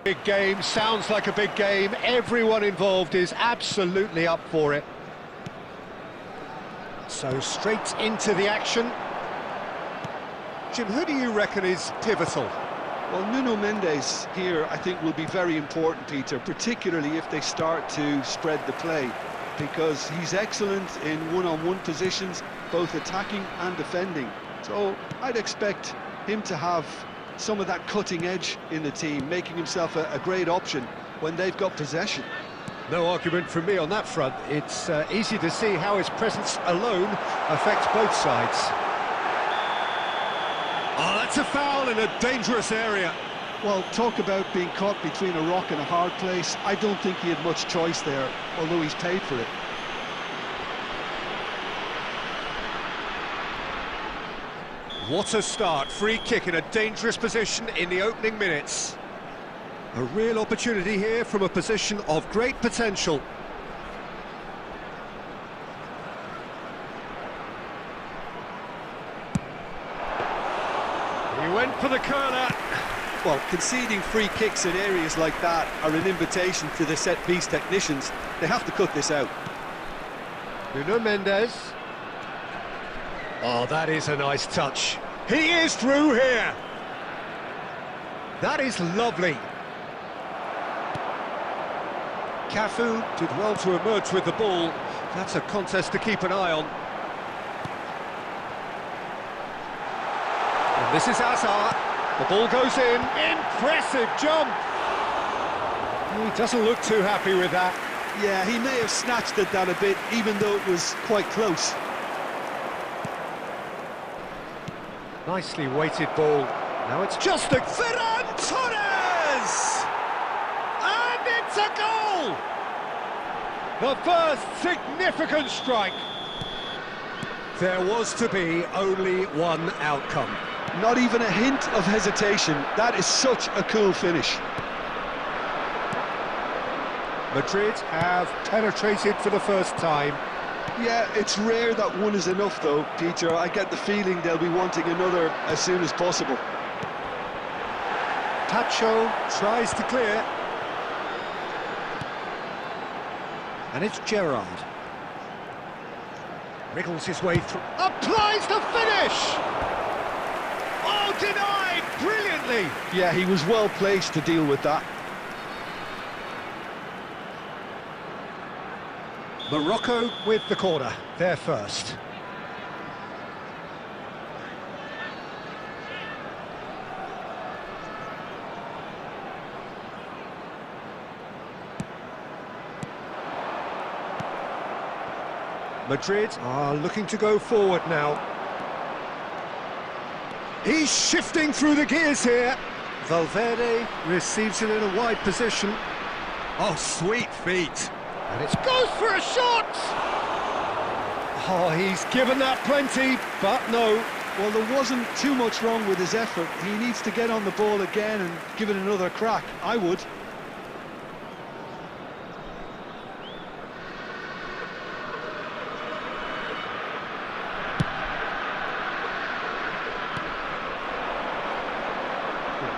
Big game, sounds like a big game. Everyone involved is absolutely up for it. So straight into the action. Jim, who do you reckon is pivotal? Well, Nuno Mendes here, I think, will be very important, Peter, particularly if they start to spread the play, because he's excellent in one-on-one positions, both attacking and defending. So I'd expect him to have some of that cutting edge in the team, making himself a great option when they've got possession. No argument from me on that front. It's easy to see how his presence alone affects both sides. Oh, that's a foul in a dangerous area. Well, talk about being caught between a rock and a hard place. I don't think he had much choice there, although he's paid for it. What a start. Free kick in a dangerous position in the opening minutes. A real opportunity here from a position of great potential. He went for the curler. Well, conceding free kicks in areas like that are an invitation to the set-piece technicians. They have to cut this out. Nuno Mendes. Oh, that is a nice touch. He is through here. That is lovely. Cafu did well to emerge with the ball. That's a contest to keep an eye on. And this is Hazard. The ball goes in. Impressive jump. He doesn't look too happy with that. Yeah, he may have snatched at that a bit, even though it was quite close. Nicely weighted ball. Now it's just a Ferran Torres! And it's a goal! The first significant strike. There was to be only one outcome. Not even a hint of hesitation. That is such a cool finish. Madrid have penetrated for the first time. Yeah, it's rare that one is enough though, Peter. I get the feeling they'll be wanting another as soon as possible. Tacho tries to clear. And it's Gerrard. Wriggles his way through. Applies the finish! Oh, denied brilliantly! Yeah, he was well placed to deal with that. Morocco with the corner, they're first. Madrid are looking to go forward now. He's shifting through the gears here. Valverde receives it in a wide position. Oh, sweet feet. And it goes for a shot! Oh, he's given that plenty, but no. Well, there wasn't too much wrong with his effort. He needs to get on the ball again and give it another crack. I would.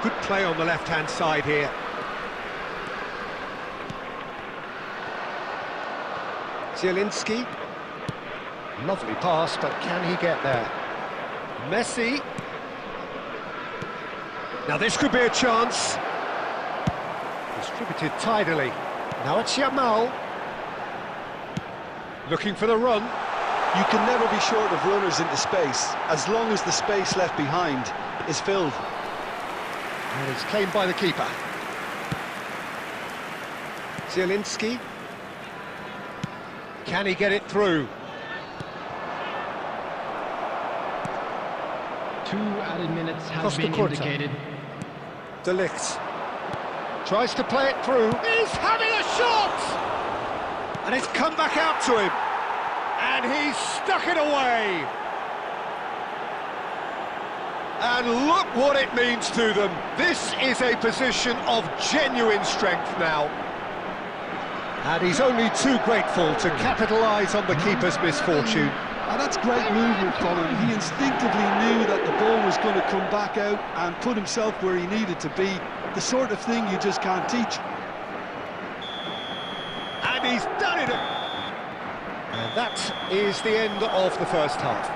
Good play on the left-hand side here. Zielinski. Lovely pass, but can he get there? Messi. Now this could be a chance. Distributed tidily. Now it's Yamal. Looking for the run. You can never be short of runners into space, as long as the space left behind is filled. And it's claimed by the keeper. Zielinski. Can he get it through? 2 added minutes have Costa been Curta. indicated. De Ligt tries to play it through. He's having a shot! And it's come back out to him. And he's stuck it away. And look what it means to them. This is a position of genuine strength now. And he's only too grateful to capitalise on the keeper's misfortune. And that's great movement from him. He instinctively knew that the ball was going to come back out and put himself where he needed to be. The sort of thing you just can't teach. And he's done it! And that is the end of the first half.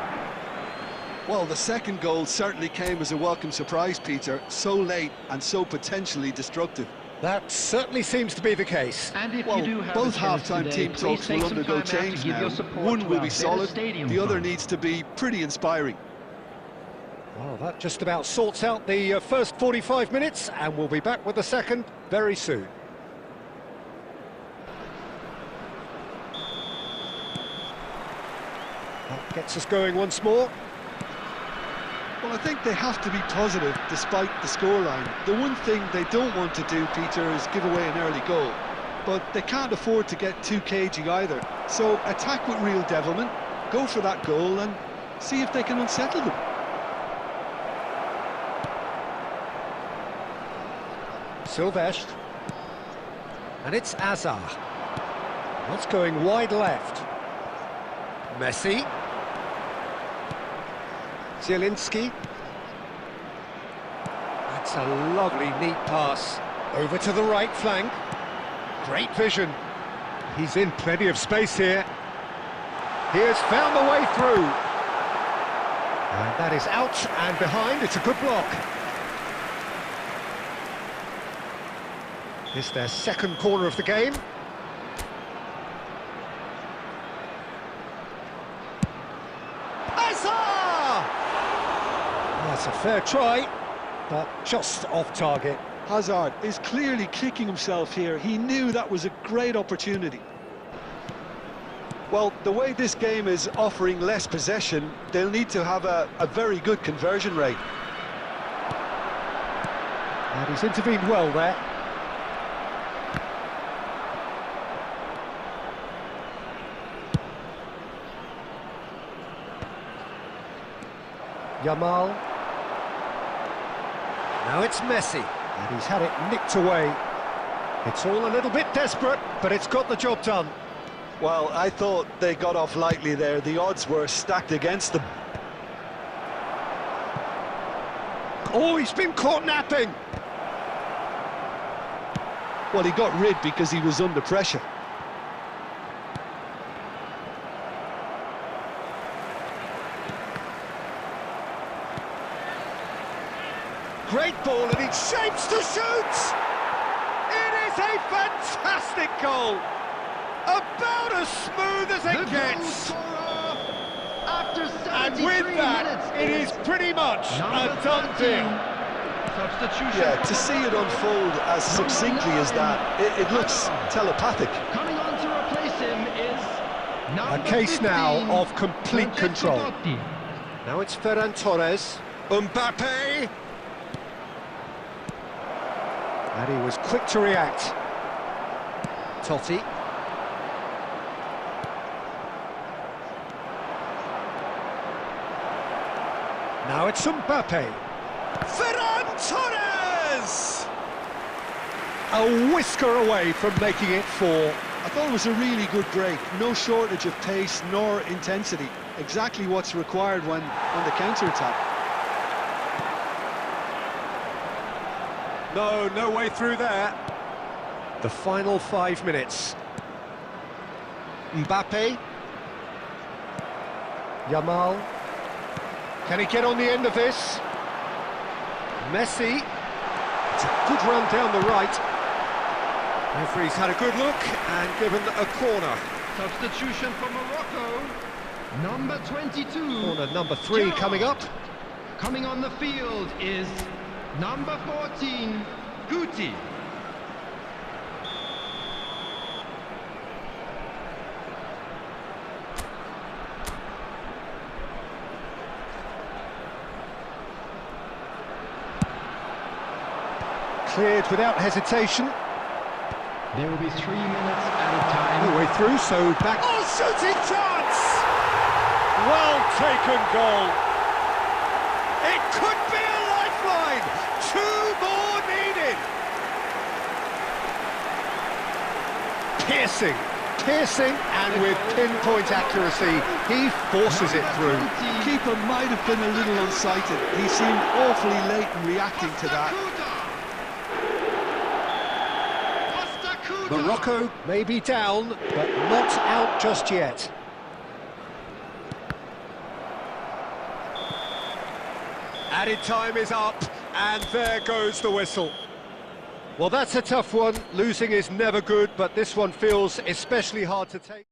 Well, the second goal certainly came as a welcome surprise, Peter. So late and so potentially destructive. That certainly seems to be the case. And if Well, you do have both a chance half-time today, team please talks take will some undergo time out to change give now. your support One to will our be better solid, stadium the other fund. needs to be pretty inspiring. Well, that just about sorts out the first 45 minutes, and we'll be back with the second very soon. That gets us going once more. Well, I think they have to be positive despite the scoreline. The one thing they don't want to do, Peter, is give away an early goal. But they can't afford to get too cagey either. So attack with real devilment, go for that goal and see if they can unsettle them. Silvestre. And it's Azar. That's going wide left. Messi. Zielinski. That's a lovely, neat pass. Over to the right flank. Great vision. He's in plenty of space here. He has found the way through. And that is out and behind. It's a good block. It's their second corner of the game. Azar! That's a fair try, but just off target. Hazard is clearly kicking himself here. He knew that was a great opportunity. Well, the way this game is offering less possession, they'll need to have a very good conversion rate. And he's intervened well there. Yamal. Now it's Messi, and he's had it nicked away. It's all a little bit desperate, but it's got the job done. Well, I thought they got off lightly there. The odds were stacked against them. Oh, he's been caught napping. Well, he got rid because he was under pressure. Great ball, and he shapes to shoot! It is a fantastic goal! About as smooth as it gets! And with that, it is pretty much a done deal. Yeah, to see it unfold as succinctly as that, it looks telepathic. Coming on to replace him is A case now of complete control. Now it's Ferran Torres. Mbappe! And he was quick to react. Totti. Now it's Mbappe. Ferran Torres! A whisker away from making it 4. I thought it was a really good break. No shortage of pace nor intensity. Exactly what's required when on the counter-attack. No way through there. The final 5 minutes. Mbappe. Yamal. Can he get on the end of this? Messi. It's a good run down the right. Referee's had a good look and given a corner. Substitution for Morocco. Number 22. Corner number 3 coming up. Coming on the field is number 14, Guti. Cleared without hesitation. There will be 3 minutes at a time. All the way through, so back. Oh, shooting chance! Well taken goal. It could be a lifeline. 2 more needed. Piercing, and with pinpoint accuracy, he forces it through. The keeper might have been a little unsighted. He seemed awfully late in reacting to that. Morocco may be down, but not out just yet. Added time is up, and there goes the whistle. Well, that's a tough one. Losing is never good, but this one feels especially hard to take.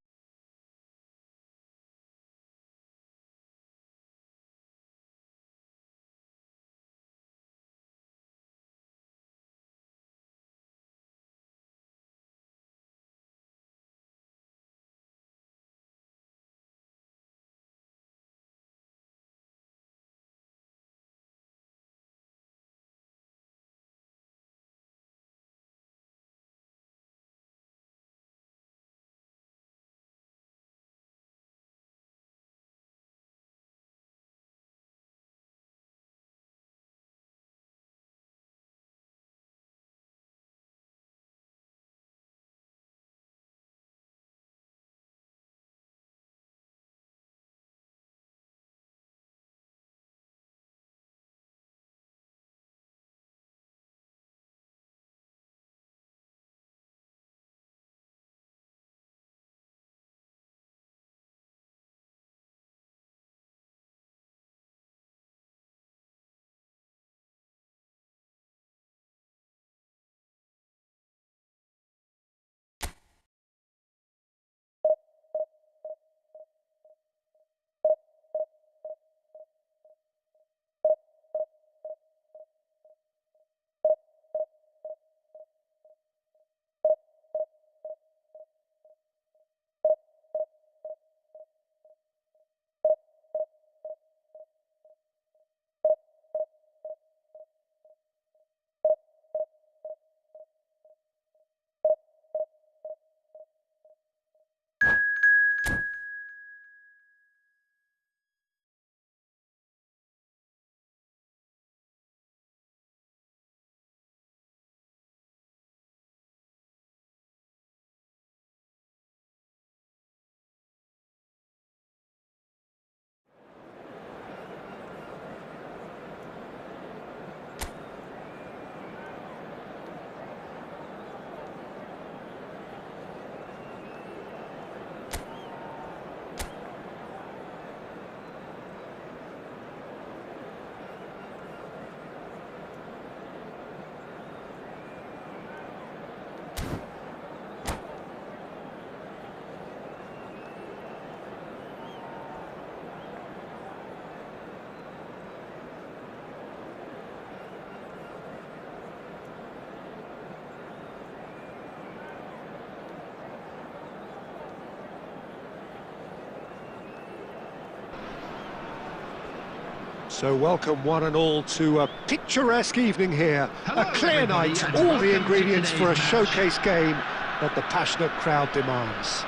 So welcome one and all to a picturesque evening here. Hello, a clear everybody, night, and all welcome the to ingredients for a today's showcase game that the passionate crowd demands.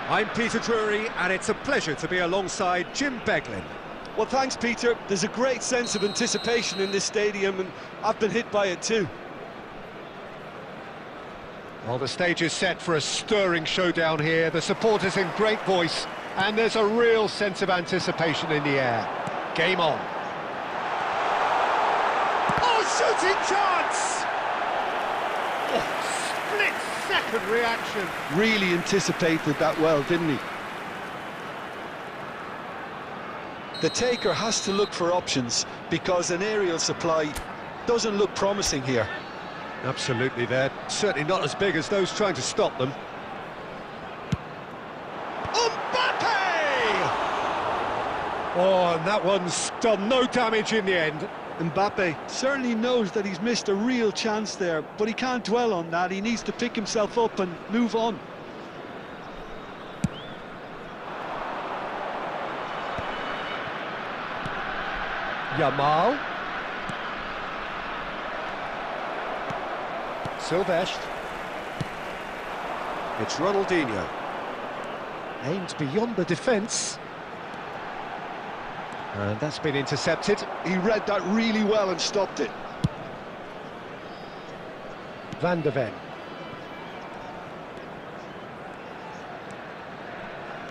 I'm Peter Drury, and it's a pleasure to be alongside Jim Beglin. Well, thanks, Peter. There's a great sense of anticipation in this stadium, and I've been hit by it too. Well, the stage is set for a stirring showdown here. The supporters in great voice, and there's a real sense of anticipation in the air. Game on. Oh, shooting chance! Oh, split-second reaction. Really anticipated that well, didn't he? The taker has to look for options because an aerial supply doesn't look promising here. Absolutely, they're certainly not as big as those trying to stop them. Oh, and that one's done no damage in the end. Mbappe certainly knows that he's missed a real chance there, but he can't dwell on that. He needs to pick himself up and move on. Yamal. Silvestre. It's Ronaldinho. Aimed beyond the defence. And that's been intercepted. He read that really well and stopped it. Van de Ven.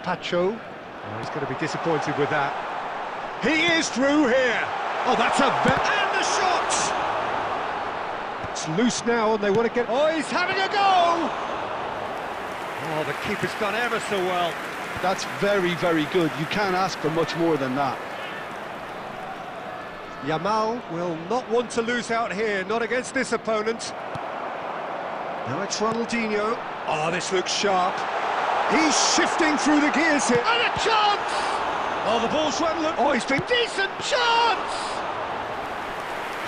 Pacho. Oh, he's going to be disappointed with that. He is through here. Oh, that's a... And the shot! It's loose now, and they want to get... Oh, he's having a go! Oh, the keeper's done ever so well. That's very, very good. You can't ask for much more than that. Yamal will not want to lose out here, not against this opponent. Now it's Ronaldinho. Oh, this looks sharp. He's shifting through the gears here. And a chance! Oh, the ball's run. Look. Oh, he's been decent chance!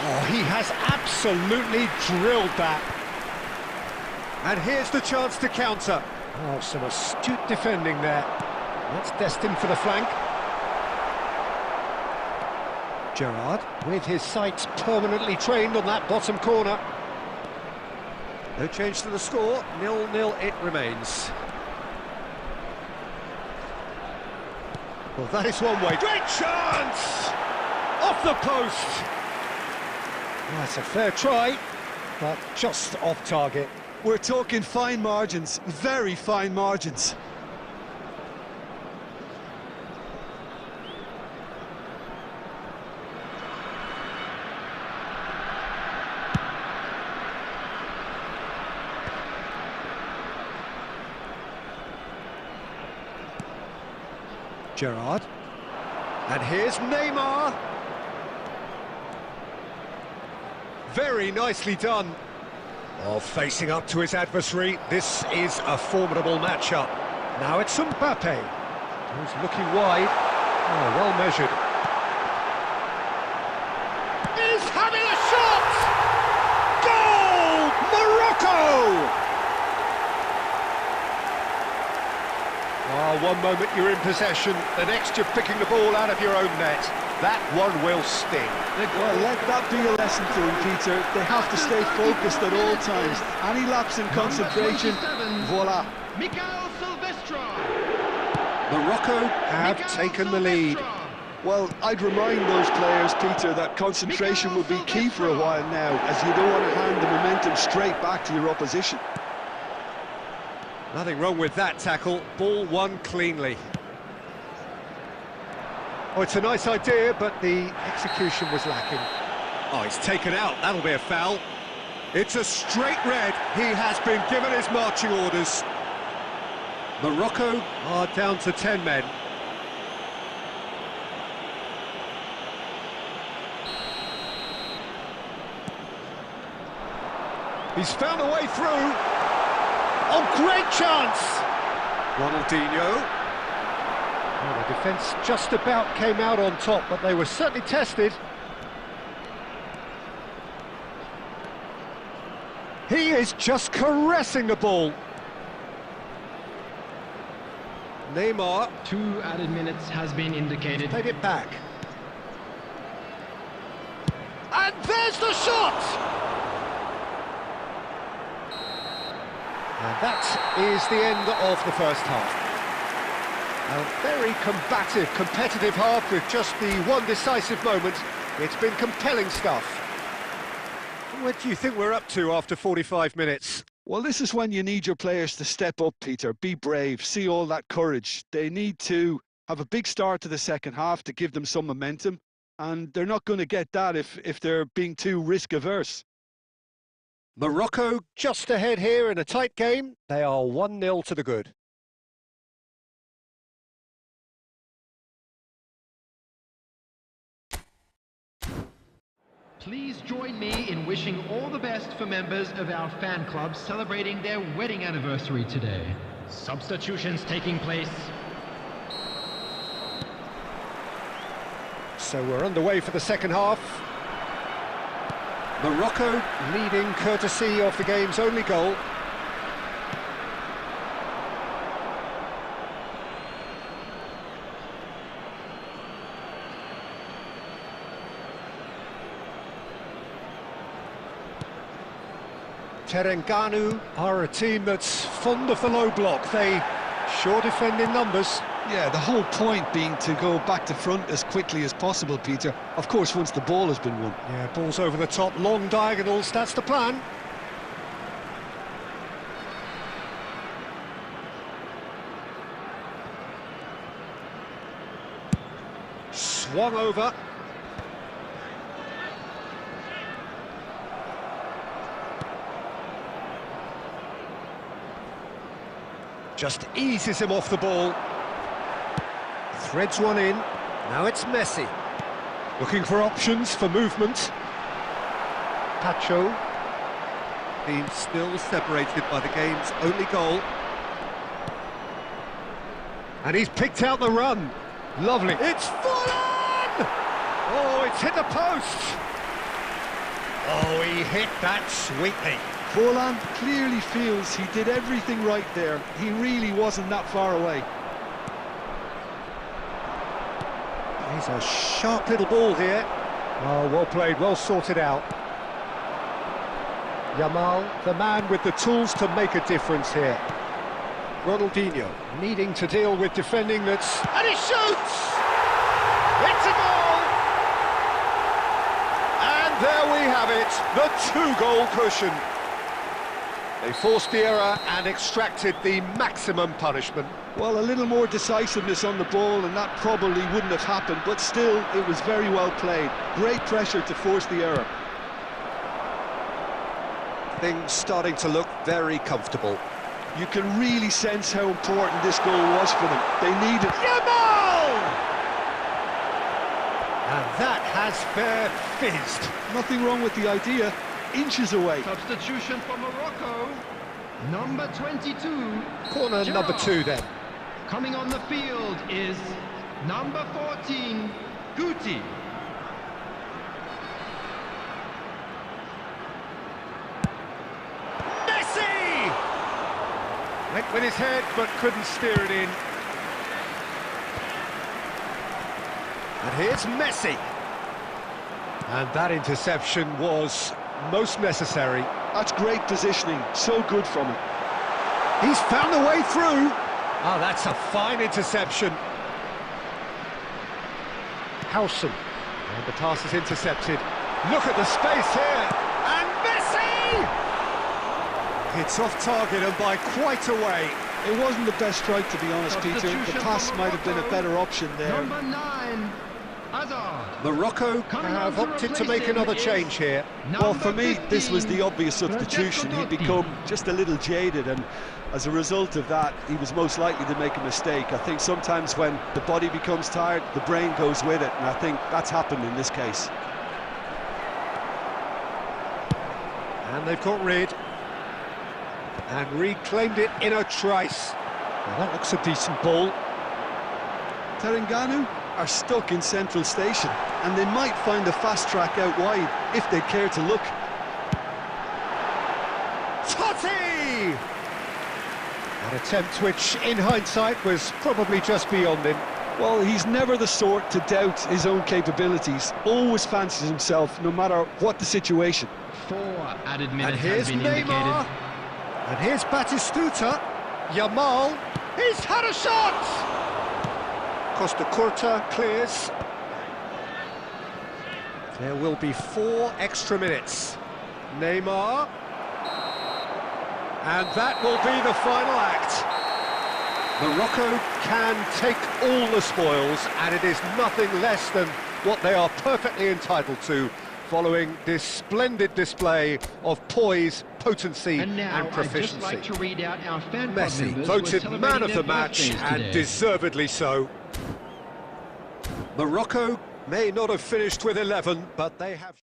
Oh, he has absolutely drilled that. And here's the chance to counter. Oh, some astute defending there. That's destined for the flank. Gerrard, with his sights permanently trained on that bottom corner. No change to the score, 0-0 it remains. Well, that is one way. Great chance! Off the post! Well, that's a fair try, but just off target. We're talking fine margins, very fine margins. Gerrard. And here's Neymar. Very nicely done. Oh, facing up to his adversary, this is a formidable matchup. Now it's Mbappe, who's looking wide. Oh, well measured. He's having a shot! Goal! Morocco! Oh, one moment you're in possession, the next you're picking the ball out of your own net. That one will sting. Well, let that be a lesson to them, Peter. They have to stay focused at all times. Any lapse in concentration, voila. Mikael Silvestre. Morocco have taken the lead. Well, I'd remind those players, Peter, that concentration will be key for a while now, as you don't want to hand the momentum straight back to your opposition. Nothing wrong with that tackle. Ball won cleanly. Oh, it's a nice idea, but the execution was lacking. Oh, he's taken out. That'll be a foul. It's a straight red. He has been given his marching orders. Morocco are down to 10 men. He's found a way through. Oh, great chance! Ronaldinho. Well, the defence just about came out on top, but they were certainly tested. He is just caressing the ball. Neymar. 2 added minutes has been indicated. Played it back. And there's the shot! And that is the end of the first half. A very combative, competitive half with just the one decisive moment. It's been compelling stuff. What do you think we're up to after 45 minutes? Well, this is when you need your players to step up, Peter. Be brave, see all that courage. They need to have a big start to the second half to give them some momentum, and they're not going to get that if they're being too risk-averse. Morocco just ahead here in a tight game. They are 1-0 to the good. Please join me in wishing all the best for members of our fan club celebrating their wedding anniversary today. Substitutions taking place. So we're underway for the second half. Morocco leading courtesy of the game's only goal. Terengganu are a team that's fond of the low block. They sure defend in numbers. Yeah, the whole point being to go back to front as quickly as possible, Peter. Of course, once the ball has been won. Yeah, ball's over the top, long diagonals, that's the plan. Swung over. Just eases him off the ball. Threads one in. Now it's Messi. Looking for options for movement. Pacho. Team still separated by the game's only goal. And he's picked out the run. Lovely. It's full on! Oh, it's hit the post. Oh, he hit that sweetly. Forlan clearly feels he did everything right there. He really wasn't that far away. He's a sharp little ball here. Oh, well played, well sorted out. Yamal, the man with the tools to make a difference here. Ronaldinho, needing to deal with defending that's... And he shoots! It's a goal! And there we have it, the two-goal cushion. They forced the error and extracted the maximum punishment. Well, a little more decisiveness on the ball and that probably wouldn't have happened, but still, it was very well played. Great pressure to force the error. Things starting to look very comfortable. You can really sense how important this goal was for them. They needed... Yamal! And that has fair fizzed. Nothing wrong with the idea. Inches away. Substitution for Morocco. Number 22. Corner Gerrard. number 2 then. Coming on the field is number 14, Guti. Messi! Went with his head but couldn't steer it in. And here's Messi. And that interception was most necessary. That's great positioning. So good from him. He's found a way through. Oh, that's a fine interception. Howson. And the pass is intercepted. Look at the space here. And Messi! It's off target and by quite a way. It wasn't the best strike, to be honest, Peter. The pass might have been a better option there. Number 9, Hazard. Morocco have opted to make another change here. Well, for me, this was the obvious substitution. He'd become just a little jaded, and as a result of that, he was most likely to make a mistake. I think sometimes when the body becomes tired, the brain goes with it, and I think that's happened in this case. And they've got rid. And reclaimed it in a trice. Well, that looks a decent ball. Terengganu are stuck in central station, and they might find a fast track out wide if they care to look. Totti! An attempt which, in hindsight, was probably just beyond him. Well, he's never the sort to doubt his own capabilities. Always fancies himself, no matter what the situation. 4 added And minutes here's have been Neymar. indicated. And here's Batistuta. Yamal. He's had a shot! Costa Curta clears. There will be 4 extra minutes. Neymar. And that will be the final act. Morocco can take all the spoils, and it is nothing less than what they are perfectly entitled to, following this splendid display of poise, potency And now, and proficiency. I'd just like to read out our fan club Messi, members who are voted celebrating man of their the match, birthdays and today. deservedly so. Morocco may not have finished with 11, but they have...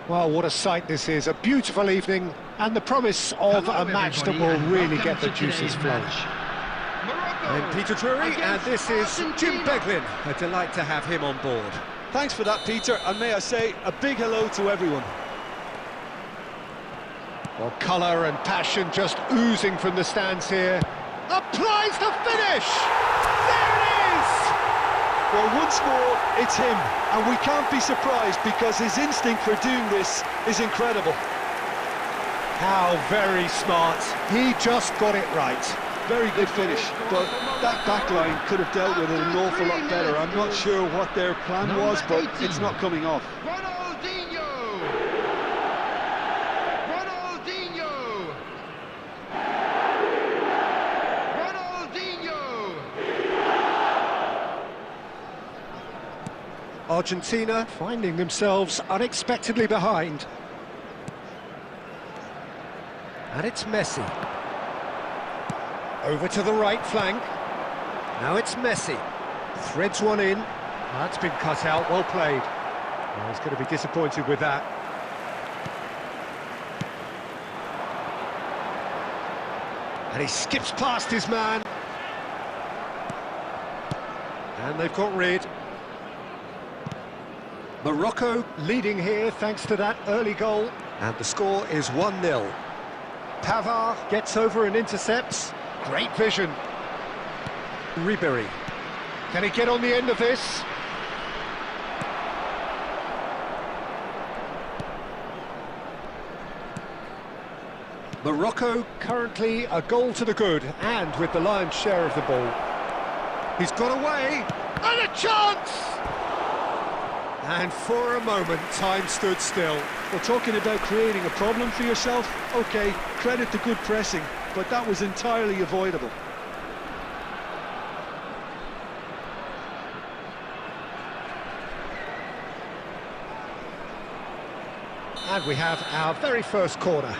Well, what a sight this is. A beautiful evening and the promise of Hello, a match that everybody, will and really welcome get the to juices today's flowing. match. Morocco I'm Peter Drury, and against this is Jim Argentina. Beglin. A delight to have him on board. Thanks for that, Peter, and may I say a big hello to everyone. Well, colour and passion just oozing from the stands here. Applies the finish! There it is! Well, once more, it's him, and we can't be surprised because his instinct for doing this is incredible. How very smart. He just got it right. Very good finish, but that backline could have dealt with it an awful lot better. I'm not sure what their plan was, but it's not coming off. Ronaldinho! Ronaldinho! Ronaldinho! Argentina finding themselves unexpectedly behind. And it's Messi. Over to the right flank. Now it's Messi. Threads one in. That's been cut out, well played. Well, he's going to be disappointed with that. And he skips past his man. And they've got rid. Morocco leading here thanks to that early goal. And the score is 1-0. Pavard gets over and intercepts. Great vision. Ribéry. Can he get on the end of this? Morocco currently a goal to the good and with the lion's share of the ball. He's got away and a chance! And for a moment, time stood still. Well, talking about creating a problem for yourself, OK, credit to good pressing, but that was entirely avoidable. And we have our very first corner.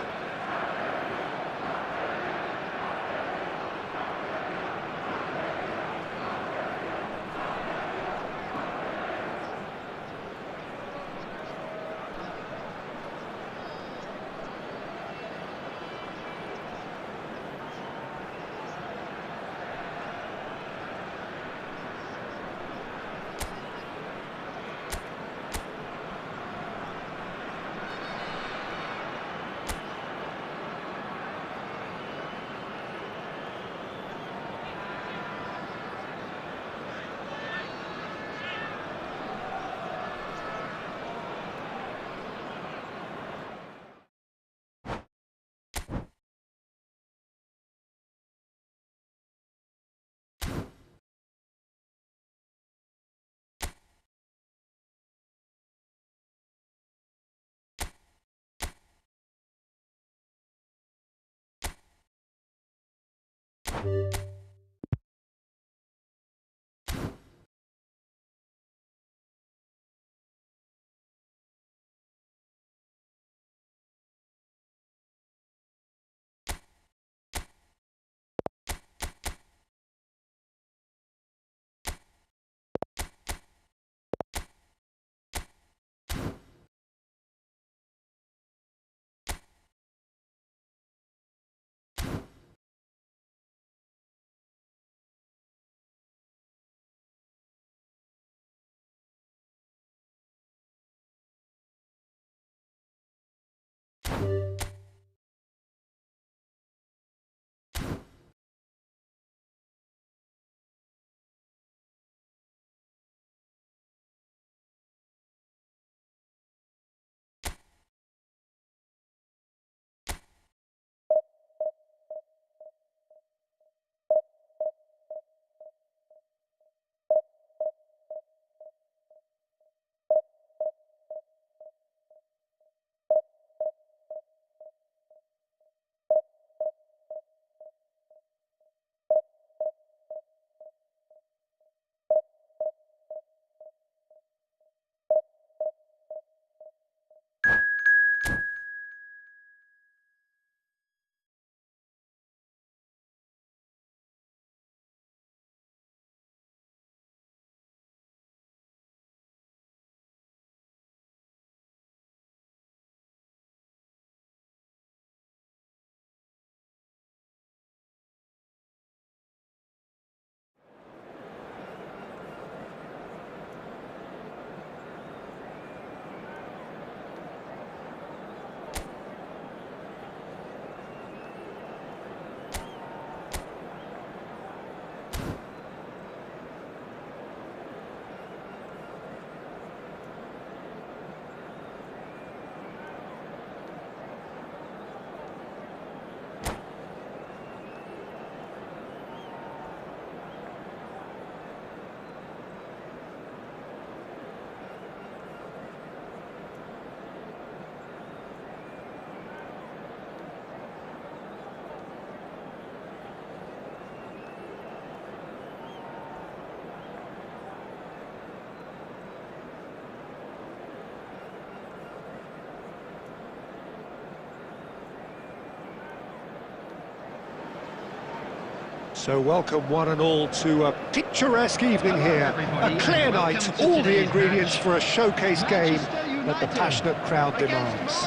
So welcome one and all to a picturesque evening here. A clear night, all the ingredients for a showcase game that the passionate crowd demands.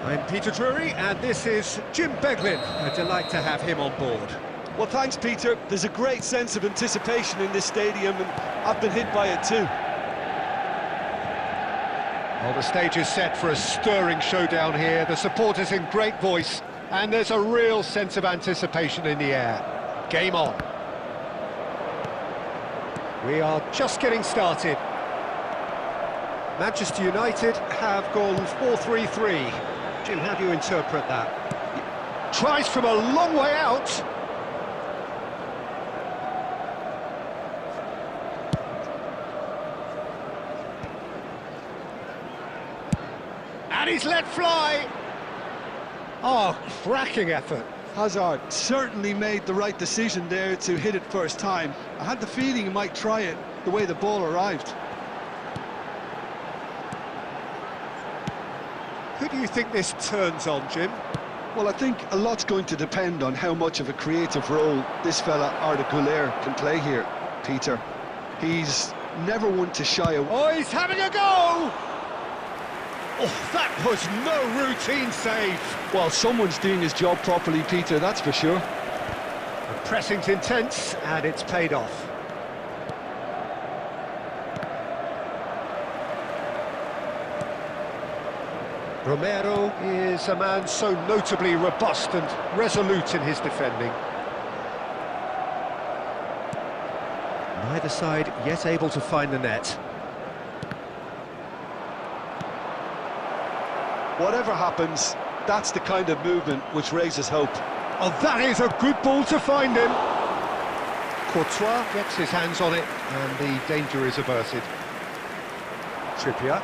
I'm Peter Drury and this is Jim Beglin. A delight to have him on board. Well, thanks, Peter. There's a great sense of anticipation in this stadium, and I've been hit by it too. Well, the stage is set for a stirring showdown here. The supporters in great voice, and there's a real sense of anticipation in the air. Game on. We are just getting started. Manchester United have gone 4-3-3. Jim, how do you interpret that? Tries from a long way out. And he's let fly. Oh, cracking effort. Hazard certainly made the right decision there to hit it first time. I had the feeling he might try it the way the ball arrived. Who do you think this turns on, Jim? Well, I think a lot's going to depend on how much of a creative role this fella Arda Güler can play here, Peter. He's never one to shy away. Oh, he's having a go! Oh, that was no routine save. Well, someone's doing his job properly, Peter, that's for sure. The pressing's intense, and it's paid off. Romero is a man so notably robust and resolute in his defending. Neither side yet able to find the net. Whatever happens, that's the kind of movement which raises hope. Oh, that is a good ball to find him. Courtois gets his hands on it, and the danger is averted. Trippier.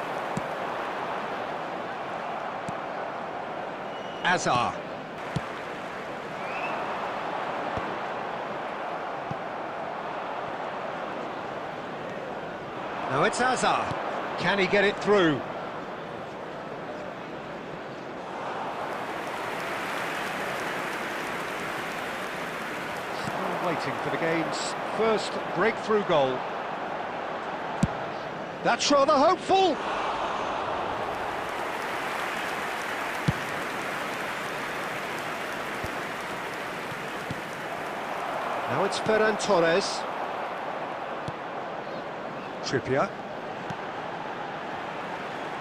Azar. Now it's Azar. Can he get it through? Still waiting for the game's first breakthrough goal. That's rather hopeful. Now it's Ferran Torres. Trippier.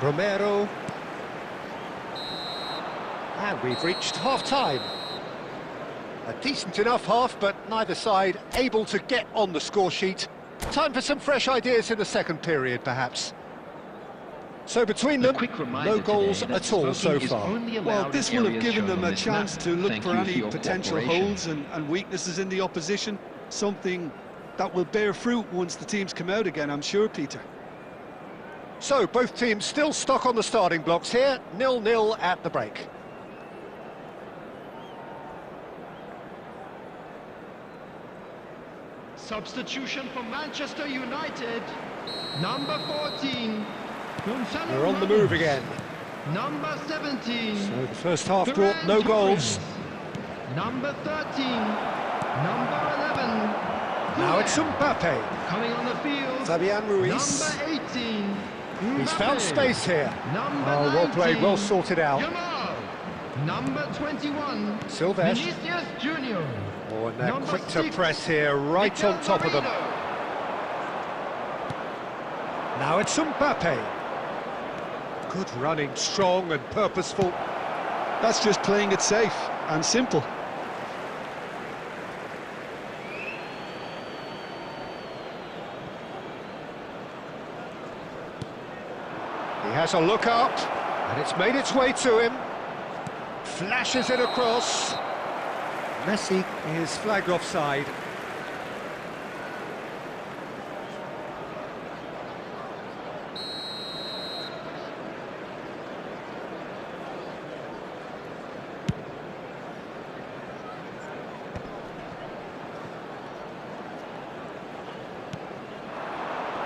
Romero. And we've reached half-time. A decent enough half, but neither side able to get on the score sheet. Time for some fresh ideas in the second period, perhaps. So between them, no goals at all so far. Well, this will have given them a chance to look for any potential holes and weaknesses in the opposition, something that will bear fruit once the teams come out again, I'm sure, Peter. So both teams still stuck on the starting blocks here, 0-0 at the break. Substitution for Manchester United, number 14. They're on the move again. Number 17. So the first half brought no goals. Number 13. Number 11. Now it's Mbappe. Coming on the field. Fabian Ruiz. Number 18. He's found space here. Number Oh, well played, well sorted out. Yamal. Number 21. Silvesh. Vinicius Junior. Oh, and they're Number quick to 6, press here, right Miguel on top of them. Moreno. Now it's Mbappe. Good running, strong and purposeful. That's just playing it safe and simple. He has a look up, and it's made its way to him. Flashes it across. Messi is flagged offside.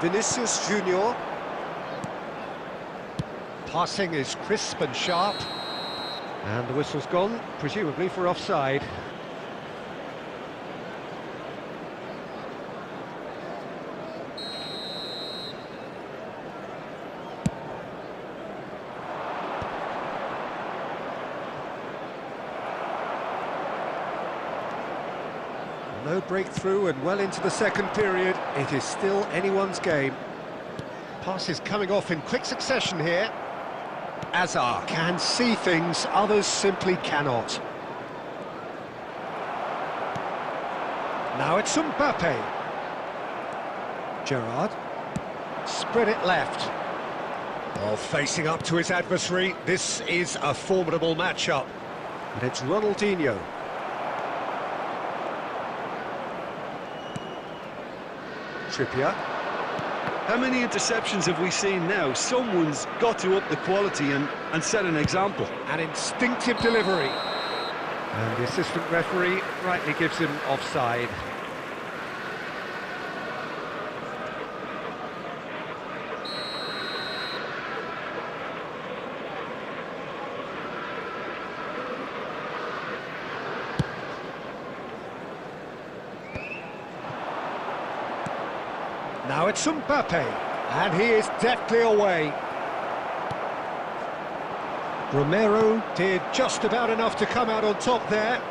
Vinicius Junior. Passing is crisp and sharp. And the whistle's gone, presumably for offside. No breakthrough and well into the second period. It is still anyone's game. Passes coming off in quick succession here. Azar can see things others simply cannot. Now it's Mbappe. Gerrard. Spread it left. Oh, facing up to his adversary. This is a formidable matchup. And it's Ronaldinho. Trippier. How many interceptions have we seen now? Someone's got to up the quality and set an example. An instinctive delivery. And the assistant referee rightly gives him offside. Now it's Mbappe, and he is deftly away. Romero did just about enough to come out on top there.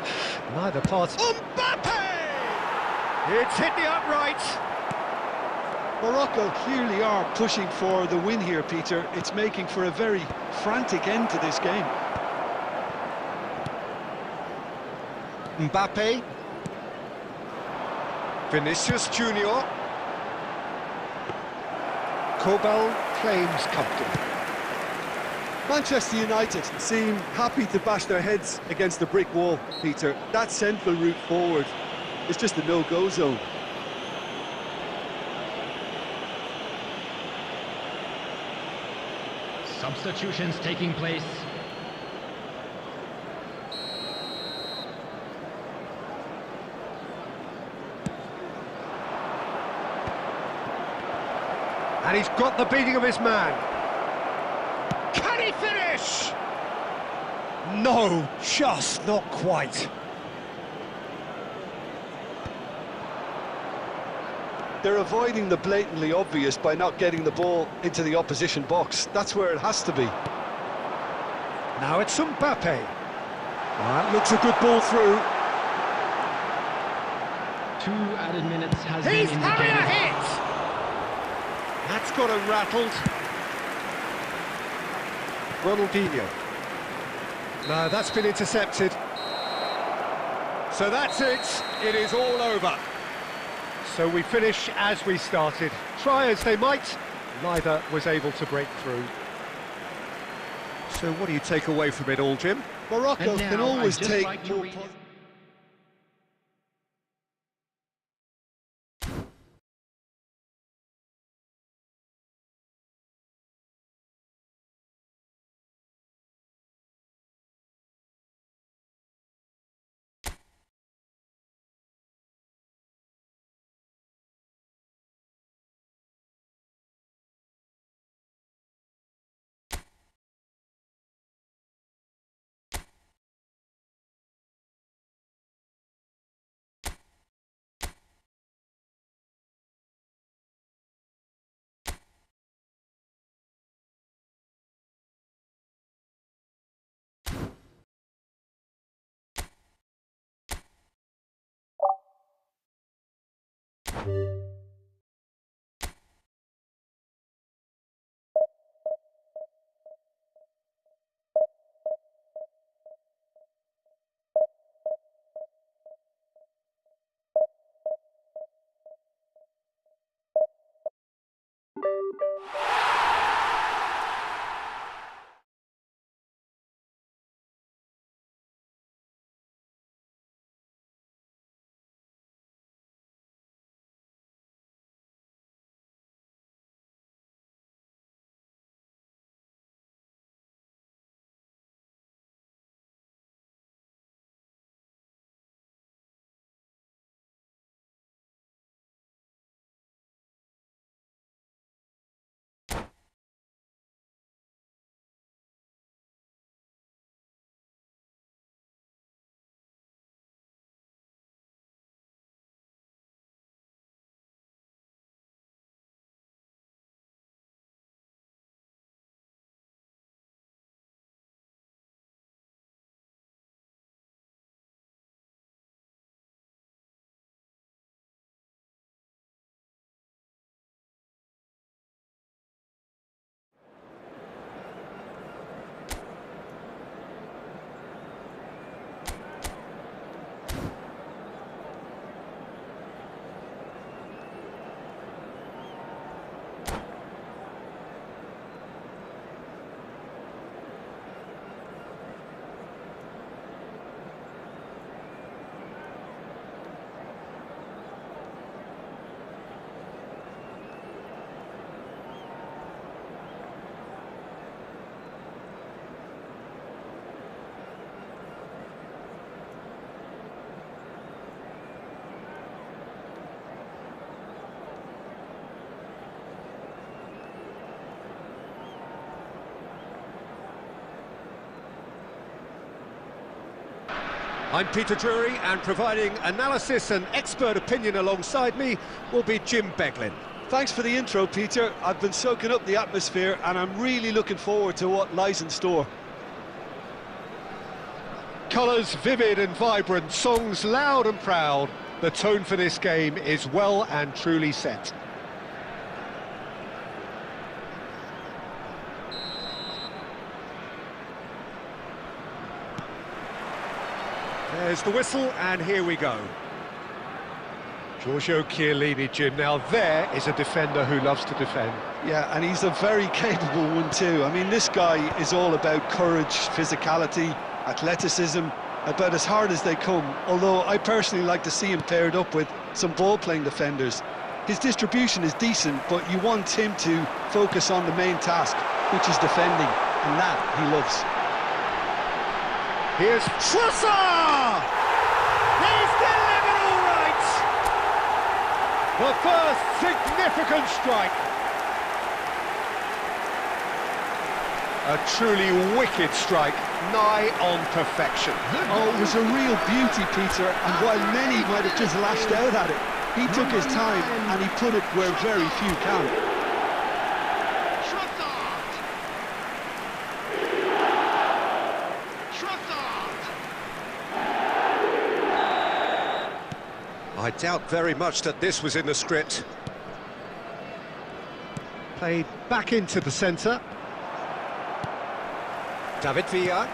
Neither party. Mbappe! It's hit the upright. Morocco clearly are pushing for the win here, Peter. It's making for a very frantic end to this game. Mbappe. Vinicius Junior. Kobel claims comfortably. Manchester United seem happy to bash their heads against the brick wall, Peter. That central route forward is just a no-go zone. Substitutions taking place. And he's got the beating of his man. Can he finish? No, just not quite. They're avoiding the blatantly obvious by not getting the ball into the opposition box. That's where it has to be. Now it's Mbappe. That looks a good ball through. 2 added minutes has He's been having indicated. a hit! That's got him rattled. Ronaldinho. No, that's been intercepted. So that's it. It is all over. So we finish as we started. Try as they might, neither was able to break through. So what do you take away from it all, Jim? Morocco And can now always I'd just take like to more... read- I'm Peter Drury, and providing analysis and expert opinion alongside me will be Jim Beglin. Thanks for the intro, Peter. I've been soaking up the atmosphere and I'm really looking forward to what lies in store. Colours vivid and vibrant, songs loud and proud. The tone for this game is well and truly set. There's the whistle, and here we go. Giorgio Chiellini, Jim. Now there is a defender who loves to defend. Yeah, and he's a very capable one too. I mean, this guy is all about courage, physicality, athleticism, about as hard as they come. Although I personally like to see him paired up with some ball-playing defenders. His distribution is decent, but you want him to focus on the main task, which is defending, and that he loves. Here's Trossard! He's delivered all right! The first significant strike. A truly wicked strike, nigh on perfection. Oh, it was a real beauty, Peter, and while many might have just lashed out at it, he took his time and he put it where very few can. I doubt very much that this was in the script. Played back into the centre. David Villa.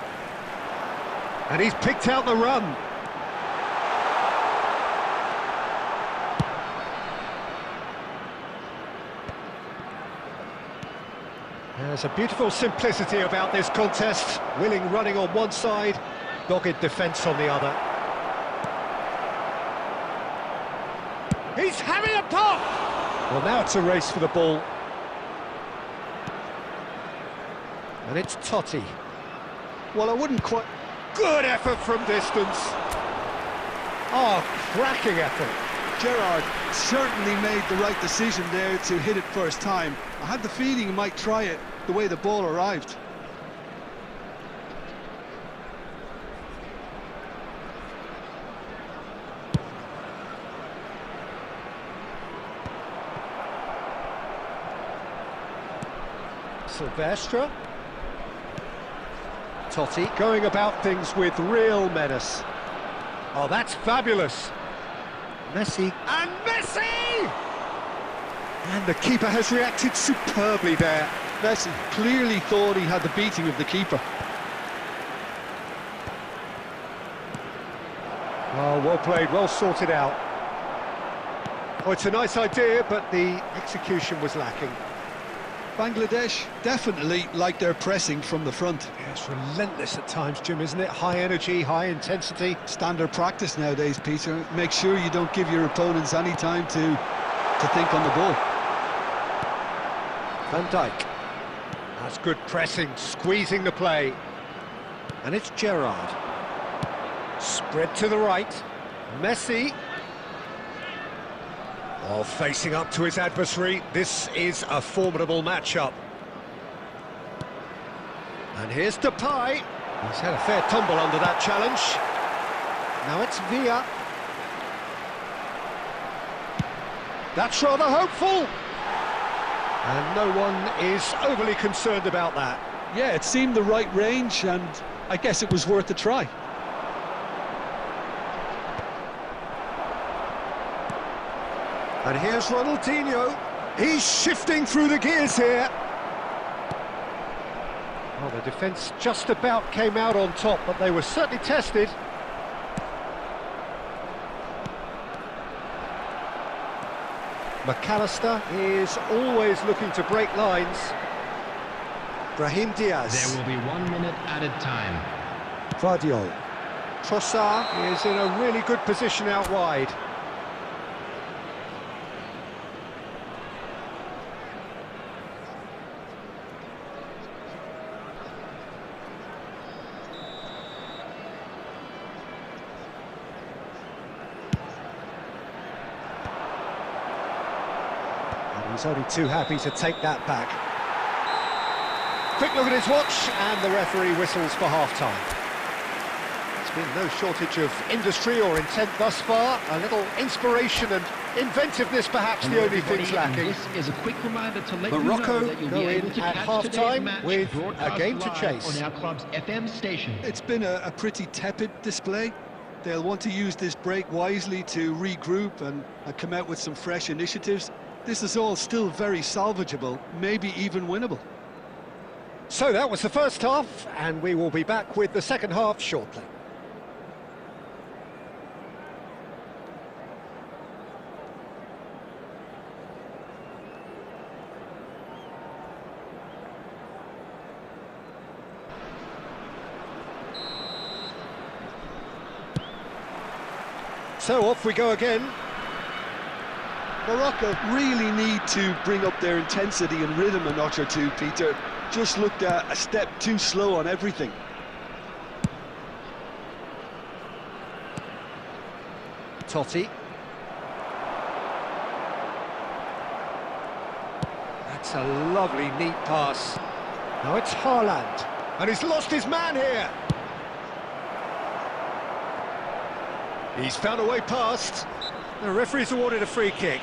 And he's picked out the run. There's a beautiful simplicity about this contest. Willing running on one side, dogged defence on the other. He's having a pop! Well, now it's a race for the ball. And it's Totti. Well, I wouldn't quite... Good effort from distance. Oh, cracking effort. Gerrard certainly made the right decision there to hit it first time. I had the feeling he might try it the way the ball arrived. Silvestre. Totti going about things with real menace. Oh, that's fabulous. Messi. And Messi! And the keeper has reacted superbly there. Messi clearly thought he had the beating of the keeper. Oh, well played, well sorted out. Oh, it's a nice idea, but the execution was lacking. Bangladesh definitely like their pressing from the front. Yeah, it's relentless at times, Jim, isn't it? High energy, high intensity. Standard practice nowadays, Peter. Make sure you don't give your opponents any time to think on the ball. Van Dijk. That's good pressing, squeezing the play. And it's Gerrard. Spread to the right. Messi. Oh, facing up to his adversary. This is a formidable matchup. And here's Depay. He's had a fair tumble under that challenge. Now it's Villa. That's rather hopeful. And no one is overly concerned about that. Yeah, it seemed the right range, and I guess it was worth a try. And here's Ronaldinho. He's shifting through the gears here. Well, the defence just about came out on top, but they were certainly tested. McAllister is always looking to break lines. Brahim Diaz. There will be 1 minute added time. Vardiol. Trossard is in a really good position out wide. He's only too happy to take that back. Quick look at his watch, and the referee whistles for half-time. It's Been no shortage of industry or intent thus far. A little inspiration and inventiveness, perhaps, the only things lacking. This is a quick reminder to let Morocco you know that you'll go be in able to at catch today's half-time match with a broadcast game to live chase. on our club's FM station. It's been a pretty tepid display. They'll want to use this break wisely to regroup and come out with some fresh initiatives. This is all still very salvageable, maybe even winnable. So that was the first half, and we will be back with the second half shortly. So off we go again. Morocco really need to bring up their intensity and rhythm a notch or two, Peter. Just looked a step too slow on everything. Totti. That's a lovely, neat pass. Now it's Haaland. And he's lost his man here. He's found a way past. The referee's awarded a free kick.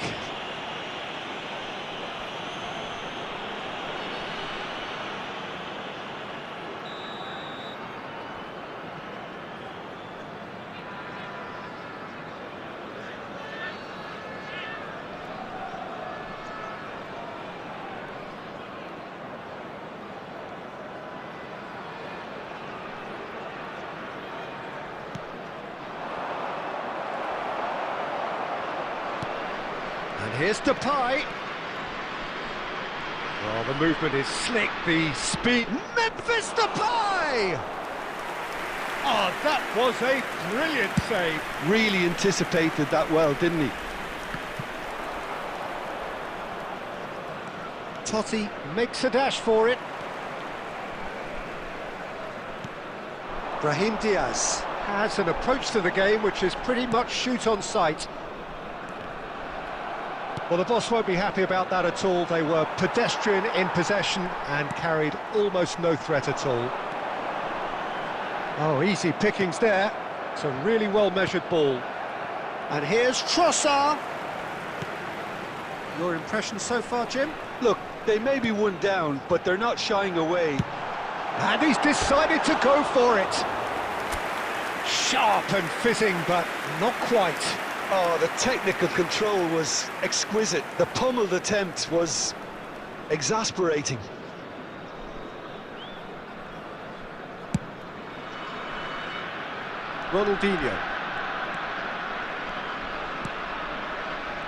And here's Depay. Well, the movement is slick, the speed. Memphis Depay! Oh, that was a brilliant save. Really anticipated that well, didn't he? Totti makes a dash for it. Brahim Diaz has an approach to the game which is pretty much shoot on sight. Well, the boss won't be happy about that at all. They were pedestrian in possession and carried almost no threat at all. Oh, easy pickings there. It's a really well-measured ball. And here's Trossard. Your impression so far, Jim? Look, they may be one down, but they're not shying away. And he's decided to go for it. Sharp and fizzing, but not quite. Oh, the technical control was exquisite. The pummeled attempt was exasperating. Ronaldinho.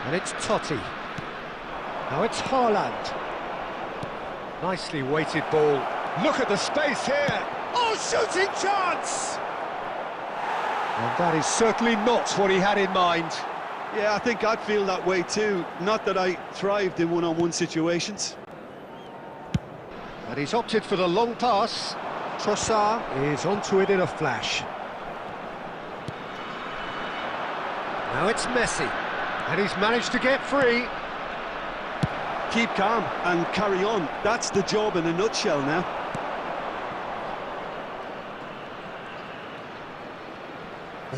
And it's Totti. Now it's Haaland. Nicely weighted ball. Look at the space here. Oh, shooting chance! And that is certainly not what he had in mind. Yeah, I think I'd feel that way too. Not that I thrived in one-on-one situations. And he's opted for the long pass. Trossard is onto it in a flash. Now it's Messi. And he's managed to get free. Keep calm and carry on. That's the job in a nutshell now.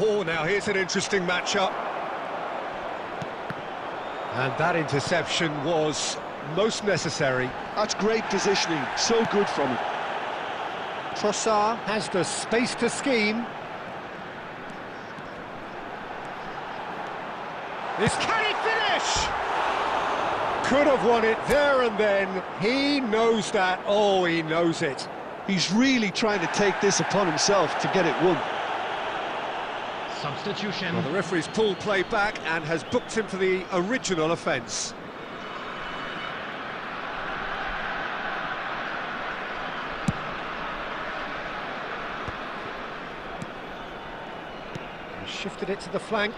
Oh, now here's an interesting matchup. And that interception was most necessary. That's great positioning, so good from him. Trossard has the space to scheme. Can he finish? Could have won it there and then. He knows that. Oh, he knows it. He's really trying to take this upon himself to get it won. Substitution. Well, the referee's pulled play back and has booked him for the original offence. Shifted it to the flank.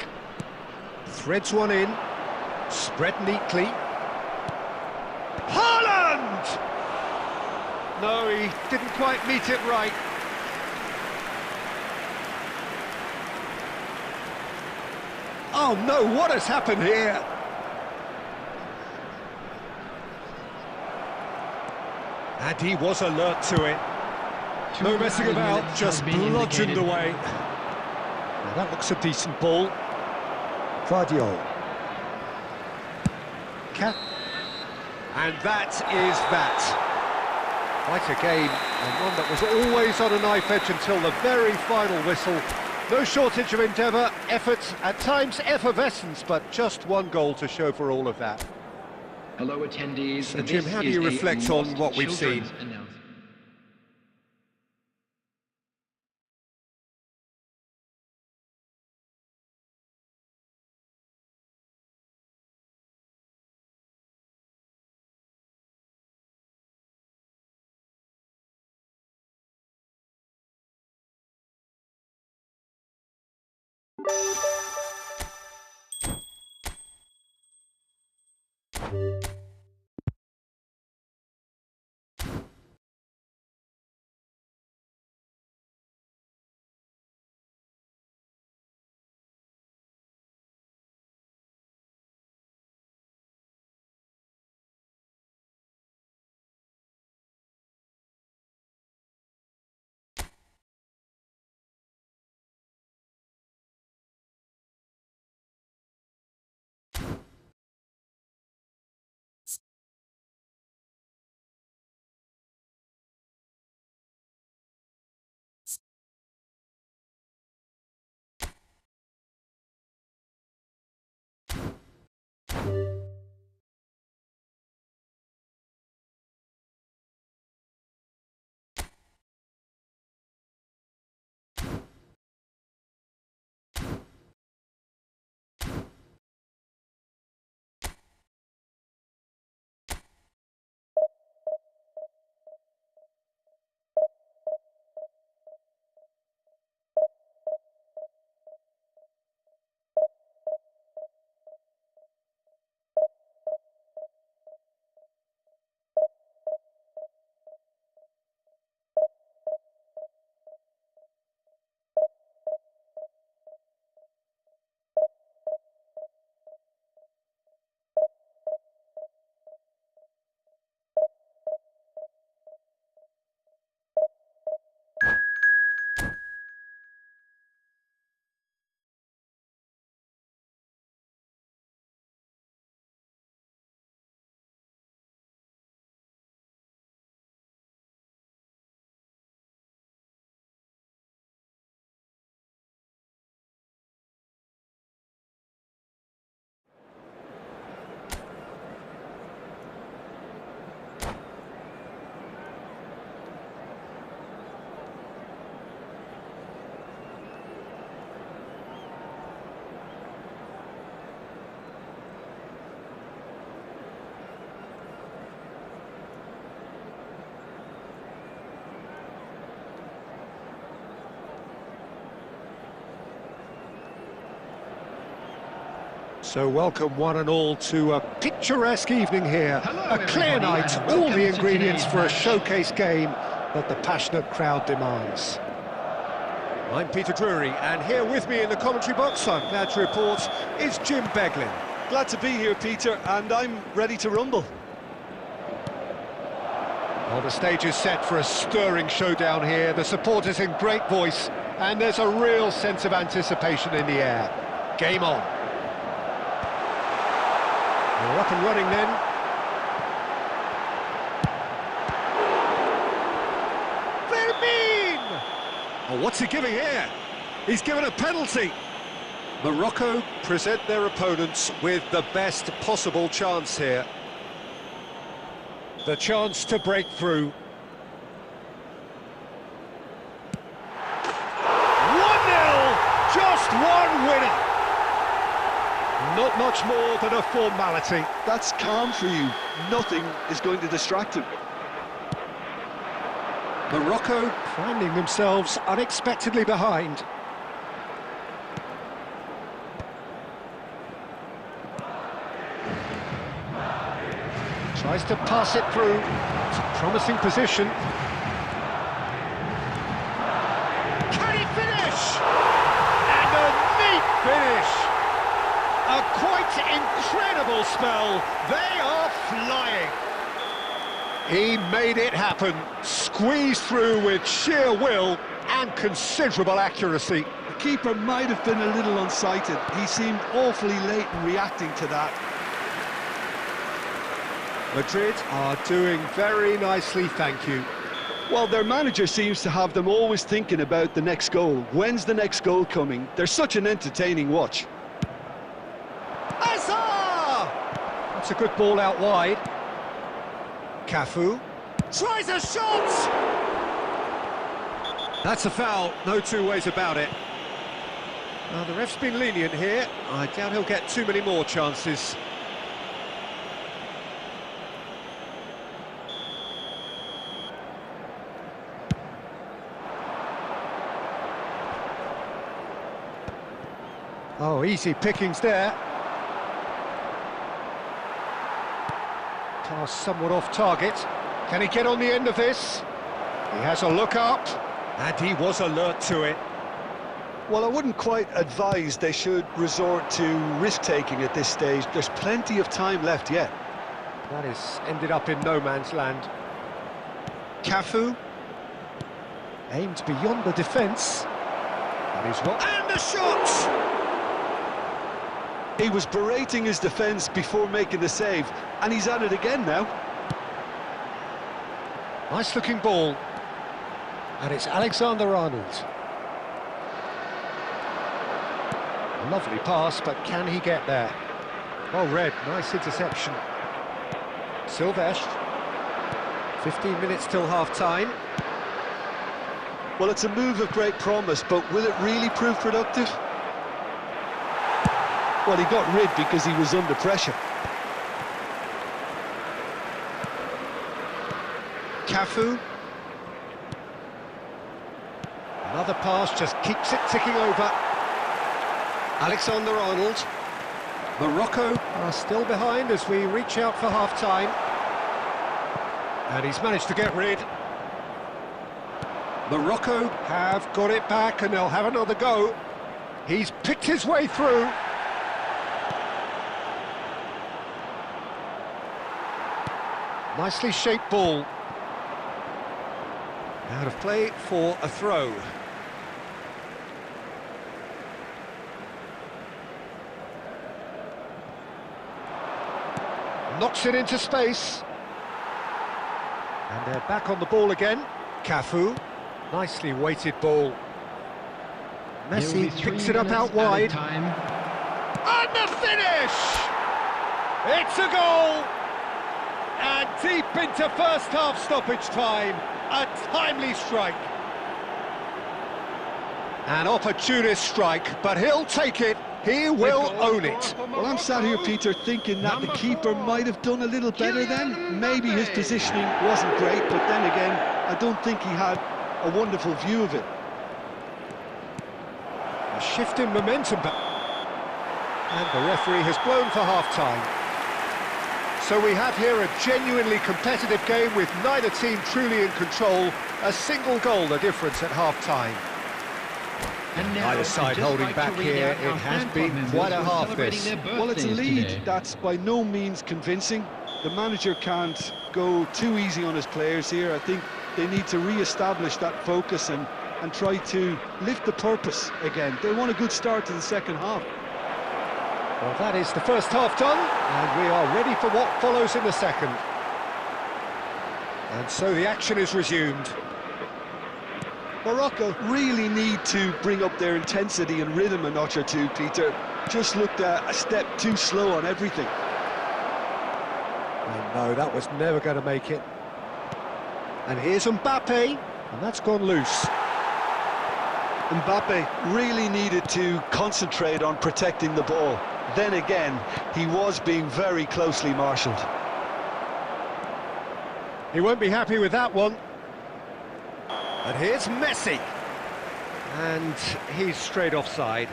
Threads one in. Spread neatly. Haaland! No, he didn't quite meet it right. Oh no, what has happened here? And he was alert to it. No messing about, just bludgeoned away. Now that looks a decent ball. Vardiol. And that is that. Quite a game, and one that was always on a knife edge until the very final whistle. No shortage of endeavour, effort, at times effervescence, but just one goal to show for all of that. Hello, attendees. So, Jim, how do you reflect on what we've seen? So welcome one and all to a picturesque evening here. Hello, a clear everybody, night, and all welcome the to ingredients today's for a match. showcase game that the passionate crowd demands. I'm Peter Drury, and here with me in the commentary box, I'm glad to report, is Jim Beglin. Glad to be here, Peter, and I'm ready to rumble. Well, the stage is set for a stirring showdown here. The supporters in great voice, and there's a real sense of anticipation in the air. Game on. We're up and running then. Vermeer! Oh, what's he giving here? He's given a penalty. Morocco present their opponents with the best possible chance here. The chance to break through. 1-0! Just one winner! Not much more than a formality. That's calm for you. Nothing is going to distract him. Morocco finding themselves unexpectedly behind. Tries to pass it through. It's a promising position. Can he finish? And a neat finish. A quite incredible spell. They are flying. He made it happen. Squeezed through with sheer will and considerable accuracy. keeper might have been a little unsighted. He seemed awfully late in reacting to that. Madrid are doing very nicely, thank you. Well, their manager seems to have them always thinking about the next goal. When's the next goal coming? They're such an entertaining watch. Hazard! That's a good ball out wide. Cafu tries a shot! That's a foul, no two ways about it. Now, the ref's been lenient here. I doubt he'll get too many more chances. Oh, easy pickings there. Pass somewhat off target. Can he get on the end of this? He has a look up, and he was alert to it. Well, I wouldn't quite advise they should resort to risk-taking at this stage. There's plenty of time left yet. That has ended up in no man's land. Cafu aimed beyond the defence. And the shot! He was berating his defence before making the save, and he's at it again now. Nice-looking ball. And it's Alexander-Arnold. Lovely pass, but can he get there? Well read, nice interception. Silvestre. 15 minutes till half-time. Well, it's a move of great promise, but will it really prove productive? Well, he got rid because he was under pressure. Cafu. Another pass just keeps it ticking over. Alexander-Arnold. Morocco are still behind as we reach out for half-time. And he's managed to get rid. Morocco have got it back and they'll have another go. He's picked his way through. Nicely shaped ball. Out of play for a throw. Knocks it into space. And they're back on the ball again. Cafu. Nicely weighted ball. Messi picks it up out wide. And the finish! It's a goal! And deep into first half stoppage time. A timely strike. An opportunist strike, but he'll take it. He will own it. Well, I'm sat here, Peter, thinking that the keeper might have done a little better then. Maybe his positioning wasn't great, but then again, I don't think he had a wonderful view of it. A shift in momentum, and the referee has blown for half-time. So we have here a genuinely competitive game with neither team truly in control. A single goal the difference at half-time. Neither side holding back here. It has been quite a half this. Well, it's a lead that's by no means convincing. The manager can't go too easy on his players here. I think they need to re-establish that focus and try to lift the purpose again. They want a good start to the second half. Well, that is the first half done, and we are ready for what follows in the second. And so the action is resumed. Morocco really need to bring up their intensity and rhythm a notch or two, Peter. Just looked a step too slow on everything. Oh, no, that was never going to make it. And here's Mbappe, and that's gone loose. Mbappe really needed to concentrate on protecting the ball. Then again, he was being very closely marshalled. He won't be happy with that one. And here's Messi. And he's straight offside.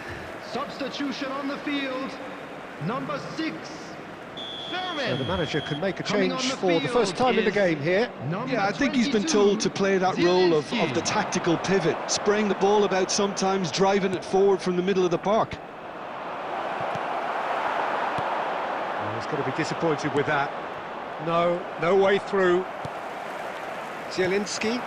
Substitution on the field. Number 6. So the manager can make a change for the first time in the game here. Yeah, I think he's been told to play that role of the tactical pivot, spraying the ball about sometimes, driving it forward from the middle of the park. Well, he's going to be disappointed with that. No way through. Zielinski.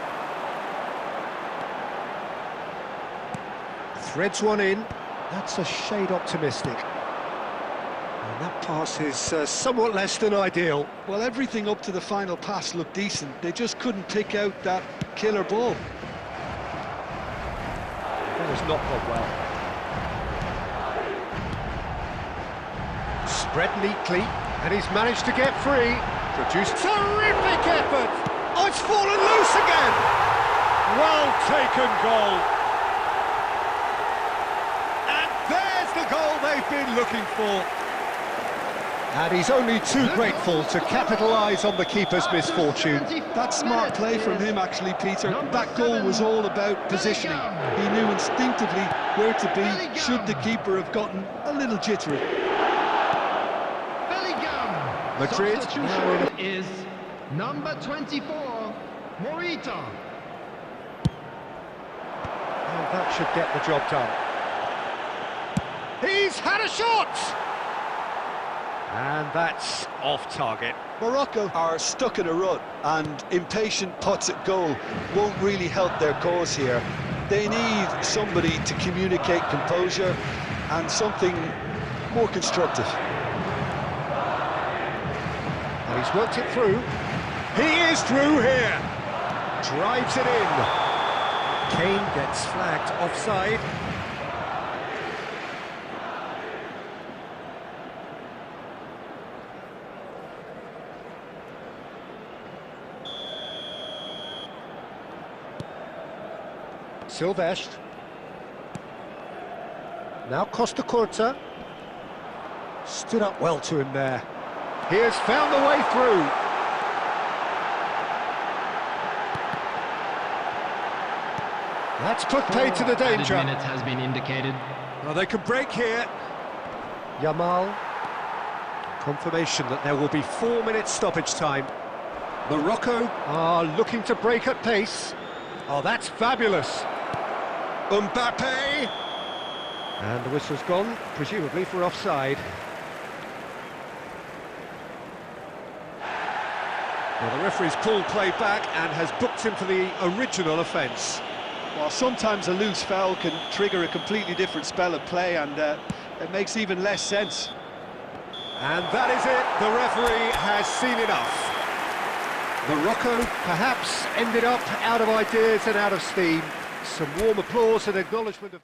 Threads one in. That's a shade optimistic. And that pass is somewhat less than ideal. Well, everything up to the final pass looked decent. They just couldn't pick out that killer ball. That has not gone well. Spread neatly, and he's managed to get free. Produced terrific effort! Oh, it's fallen loose again! Well taken goal. And there's the goal they've been looking for. And he's only too grateful to capitalise on the keeper's misfortune. That's smart play from him, actually, Peter. That goal was all about positioning. He knew instinctively where to be should the keeper have gotten a little jittery. Madrid Substitution is number 24, Morita. And that should get the job done. He's had a shot! And that's off target. Morocco are stuck in a rut, and impatient putts at goal won't really help their cause here. They need somebody to communicate composure and something more constructive. And he's worked it through. He is through here. Drives it in. Kane gets flagged offside. Silvestre. Now Costa Curta. Stood up well to him there. He has found the way through. That's put paid to the danger. Added minutes has been indicated. Well, they can break here. Yamal. Confirmation that there will be 4 minutes stoppage time. Morocco are looking to break at pace. Oh, that's fabulous. Mbappe. And the whistle's gone, presumably for offside. Well, the referee's pulled play back and has booked him for the original offence. Well, sometimes a loose foul can trigger a completely different spell of play, and it makes even less sense. And that is it. The referee has seen enough. Morocco perhaps ended up out of ideas and out of steam. Some warm applause and acknowledgement of...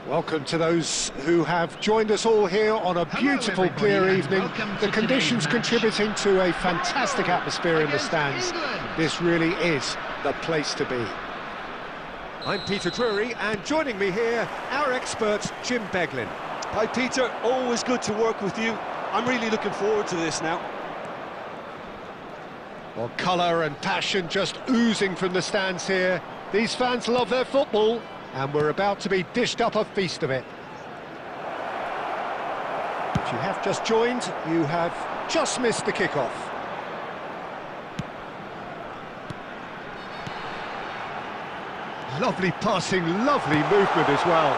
Welcome to those who have joined us all here on a beautiful, everybody, clear and evening. welcome The to conditions today's match. contributing to a fantastic atmosphere in the Against stands. England. This really is the place to be. I'm Peter Drury, and joining me here, our expert, Jim Beglin. Hi Peter, always good to work with you. I'm really looking forward to this now. Well, colour and passion just oozing from the stands here. These fans love their football, and we're about to be dished up a feast of it. If you have just joined, you have just missed the kickoff. Lovely passing, lovely movement as well.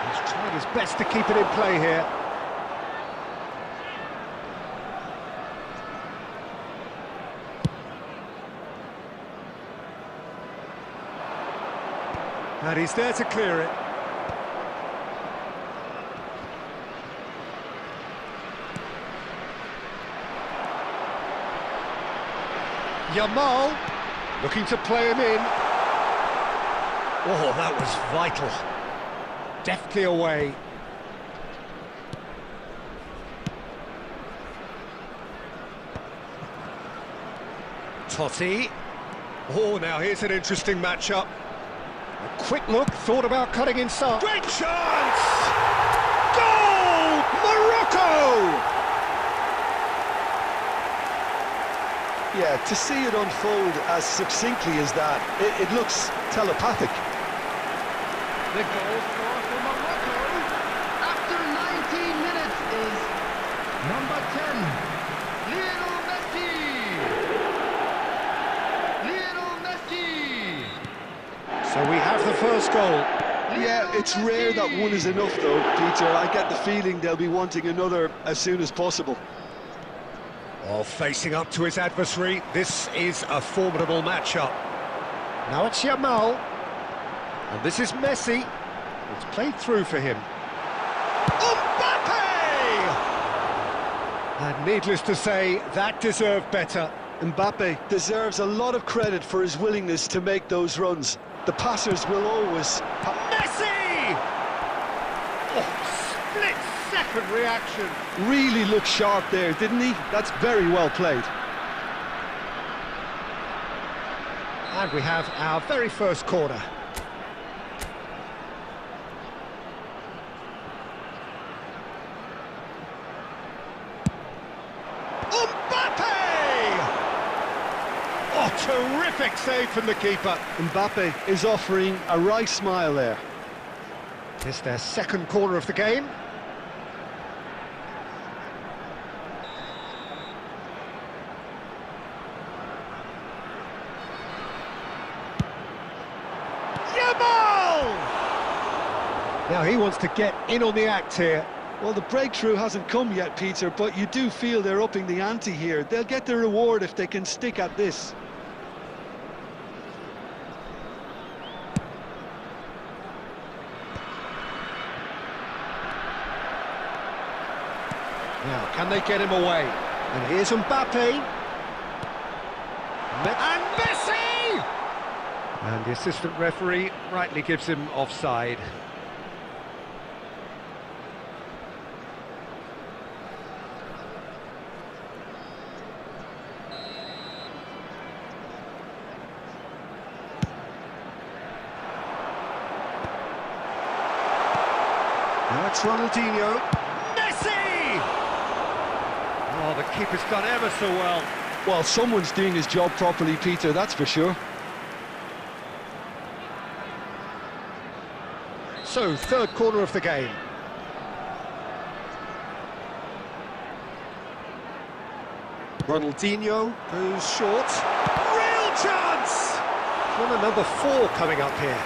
He's tried his best to keep it in play here. And he's there to clear it. Yamal, looking to play him in. Oh, that was vital. Deftly away. Totti. Oh, now here's an interesting matchup. A quick look, thought about cutting inside. Great chance! Goal! Morocco! Yeah, to see it unfold as succinctly as that, it looks telepathic. The goal scorer for Morocco after 19 minutes is number 10, Lionel Messi. So we have the first goal. Yeah, it's rare that one is enough though, Peter. I get the feeling they'll be wanting another as soon as possible. Well, facing up to his adversary, this is a formidable matchup. Now it's Yamal. And this is Messi. It's played through for him. Mbappe! And needless to say, that deserved better. Mbappe deserves a lot of credit for his willingness to make those runs. The passers will always... Messi! Oh, split-second reaction. Really looked sharp there, didn't he? That's very well played. And we have our very first corner. Oh, terrific save from the keeper. Mbappe is offering a right smile there. It's their second corner of the game. Yamal! Now he wants to get in on the act here. Well, the breakthrough hasn't come yet, Peter, but you do feel they're upping the ante here. They'll get the reward if they can stick at this. Now, can they get him away? And here's Mbappe. And Messi! And the assistant referee rightly gives him offside. Now it's Ronaldinho. Messi! Oh, the keeper's done ever so well. Well, someone's doing his job properly, Peter, that's for sure. So, third corner of the game. Ronaldinho goes short. Real chance! Corner number 4 coming up here.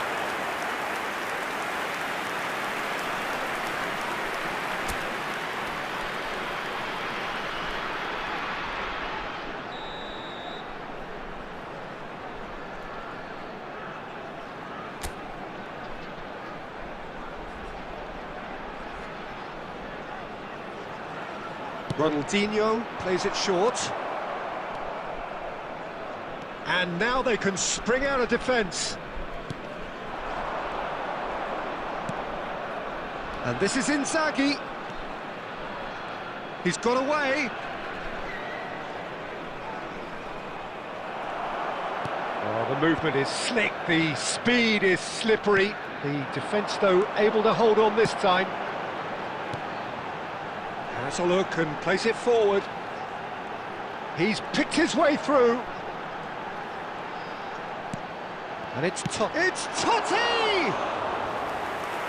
Ronaldinho plays it short. And now they can spring out of defence. And this is Inzaghi. He's got away. Oh, the movement is slick, the speed is slippery. The defence, though, able to hold on this time. Has a look and plays it forward. He's picked his way through. And it's Totti!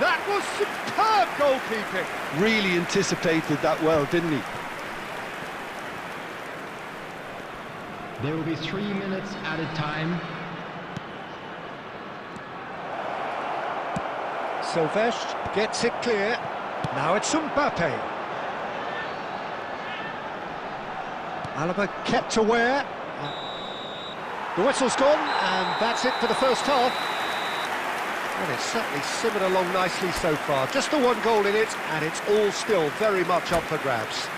That was superb goalkeeping. Really anticipated that well, didn't he? There will be 3 minutes added time. Silvestre gets it clear. Now it's Mbappe. Alaba kept aware. The whistle's gone, and that's it for the first half. And it's certainly simmered along nicely so far. Just the one goal in it, and it's all still very much up for grabs.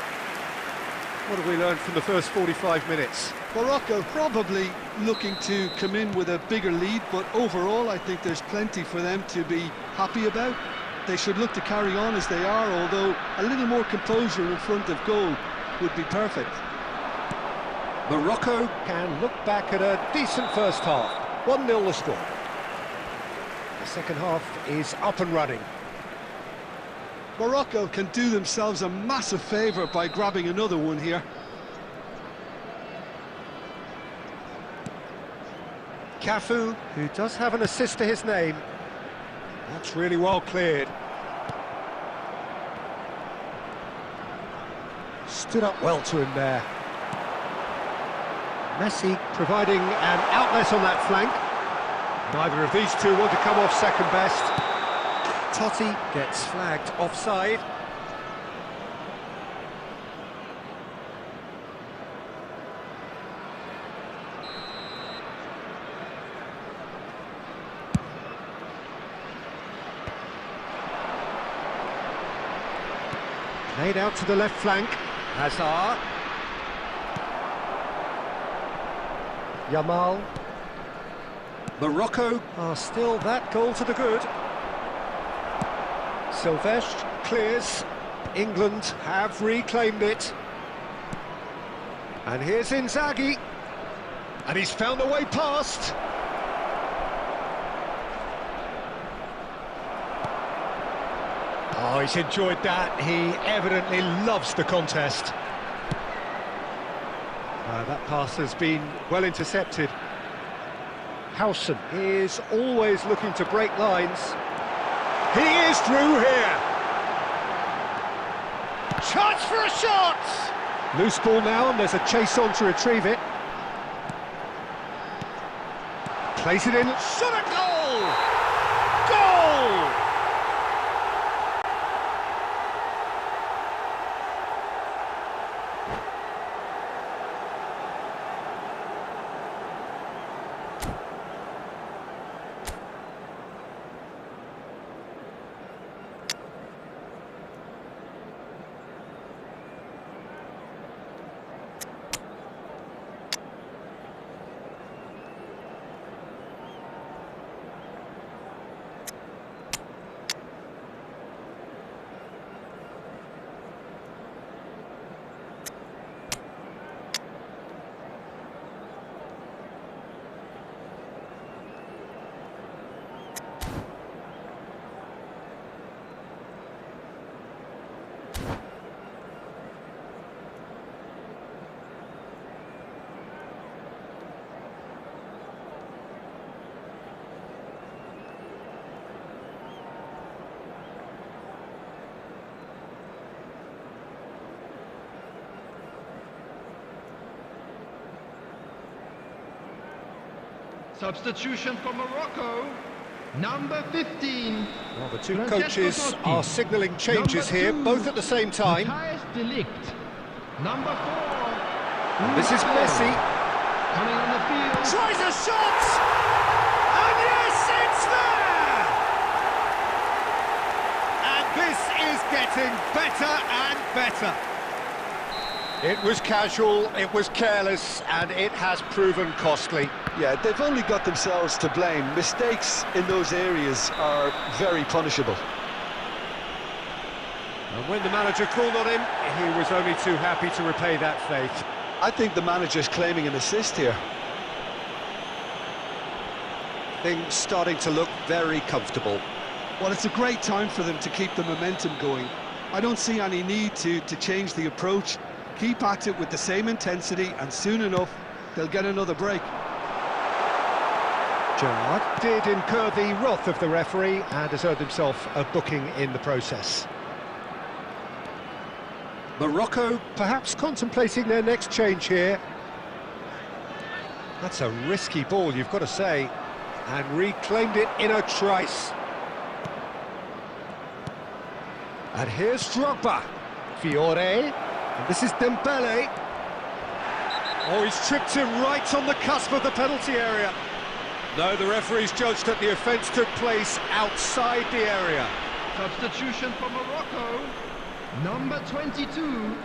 What have we learned from the first 45 minutes? Morocco probably looking to come in with a bigger lead, but overall I think there's plenty for them to be happy about. They should look to carry on as they are, although a little more composure in front of goal would be perfect. Morocco can look back at a decent first half. 1-0 the score. The second half is up and running. Morocco can do themselves a massive favour by grabbing another one here. Cafu, who does have an assist to his name. That's really well cleared. Stood up well to him there. Messi providing an outlet on that flank. Neither of these two want to come off second best. Totti gets flagged offside. Played out to the left flank. Hazard. Yamal. Morocco are still that goal to the good. Silvestre clears. England have reclaimed it. And here's Inzaghi. And he's found a way past. Oh, he's enjoyed that. He evidently loves the contest. That pass has been well intercepted. Howson is always looking to break lines. He is through here. Chance for a shot! Loose ball now, and there's a chase on to retrieve it. Plays it in. Shot a goal! Goal! Substitution for Morocco, number 15. Well, the two coaches are signalling changes here, both at the same time. Number 4. And this is Messi. Coming on the field. Tries a shot! And yes, it's there! And this is getting better and better. It was casual, it was careless, and it has proven costly. Yeah, they've only got themselves to blame. Mistakes in those areas are very punishable. And when the manager called on him, he was only too happy to repay that faith. I think the manager's claiming an assist here. Things starting to look very comfortable. Well, it's a great time for them to keep the momentum going. I don't see any need to change the approach. Keep at it with the same intensity, and soon enough, they'll get another break. Gerrard did incur the wrath of the referee and has earned himself a booking in the process. Morocco perhaps contemplating their next change here. That's a risky ball, you've got to say, and reclaimed it in a trice. And here's Drogba. Fiore, and this is Dembele. Oh, he's tripped him right on the cusp of the penalty area. No, the referee's judged that the offence took place outside the area. Substitution for Morocco. Number 22,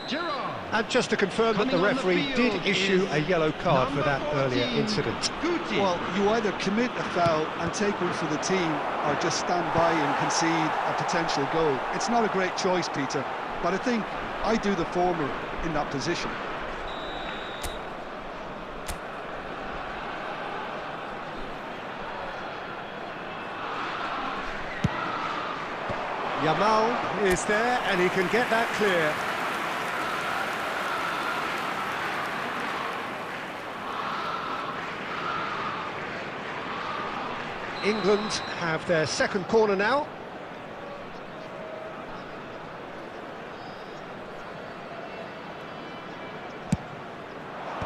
Gerrard. And just to confirm that the referee did issue a yellow card for that earlier incident. Well, you either commit a foul and take one for the team, or just stand by and concede a potential goal. It's not a great choice, Peter, but I think I do the former in that position. Yamal is there and he can get that clear. England have their second corner now.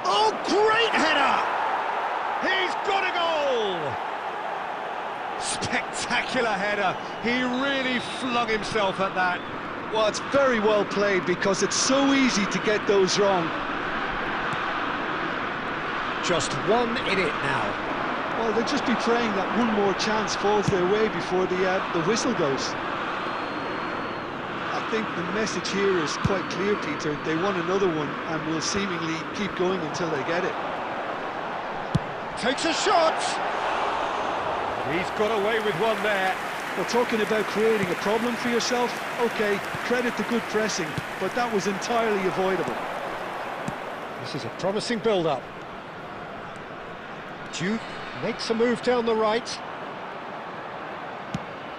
Oh, great header! He's got a goal! Spectacular header. He really flung himself at that. Well, it's very well played because it's so easy to get those wrong. Just one in it now. Well, they'll just be praying that one more chance falls their way before the whistle goes. I think the message here is quite clear, Peter. They want another one and will seemingly keep going until they get it. Takes a shot! He's got away with one there. Well, talking about creating a problem for yourself, OK, credit to good pressing, but that was entirely avoidable. This is a promising build-up. Duke makes a move down the right.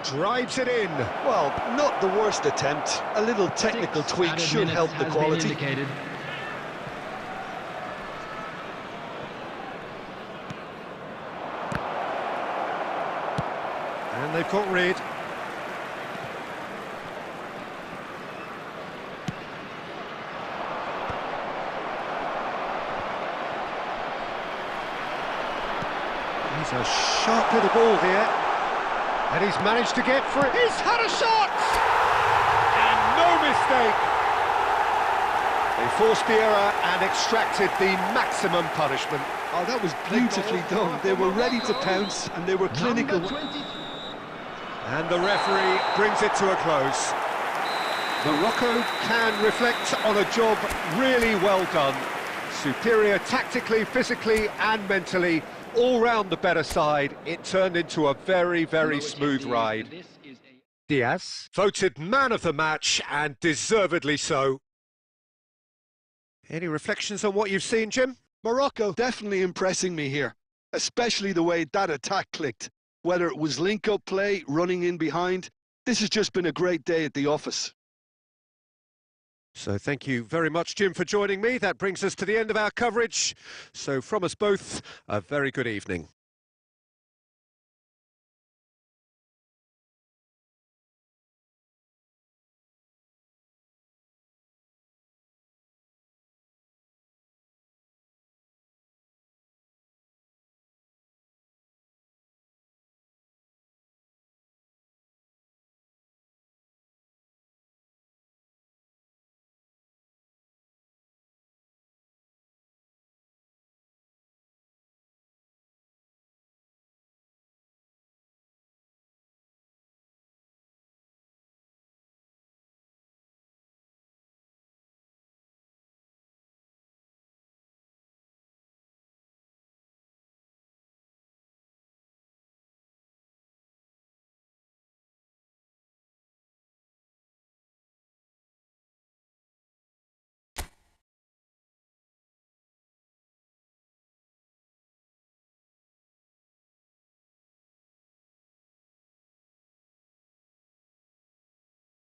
Drives it in. Well, not the worst attempt. A little technical tweak should help the quality. And they've got rid. He's a sharp little ball here. And he's managed to get through. He's had a shot! And no mistake! They forced the error and extracted the maximum punishment. Oh, that was beautifully done. They were ready to pounce and they were clinical. And the referee brings it to a close. Morocco can reflect on a job really well done. Superior tactically, physically and mentally. All round the better side. It turned into a very, very smooth ride. Diaz voted man of the match and deservedly so. Any reflections on what you've seen, Jim? Morocco definitely impressing me here, especially the way that attack clicked. Whether it was link-up play, running in behind, this has just been a great day at the office. So thank you very much, Jim, for joining me. That brings us to the end of our coverage. So from us both, a very good evening.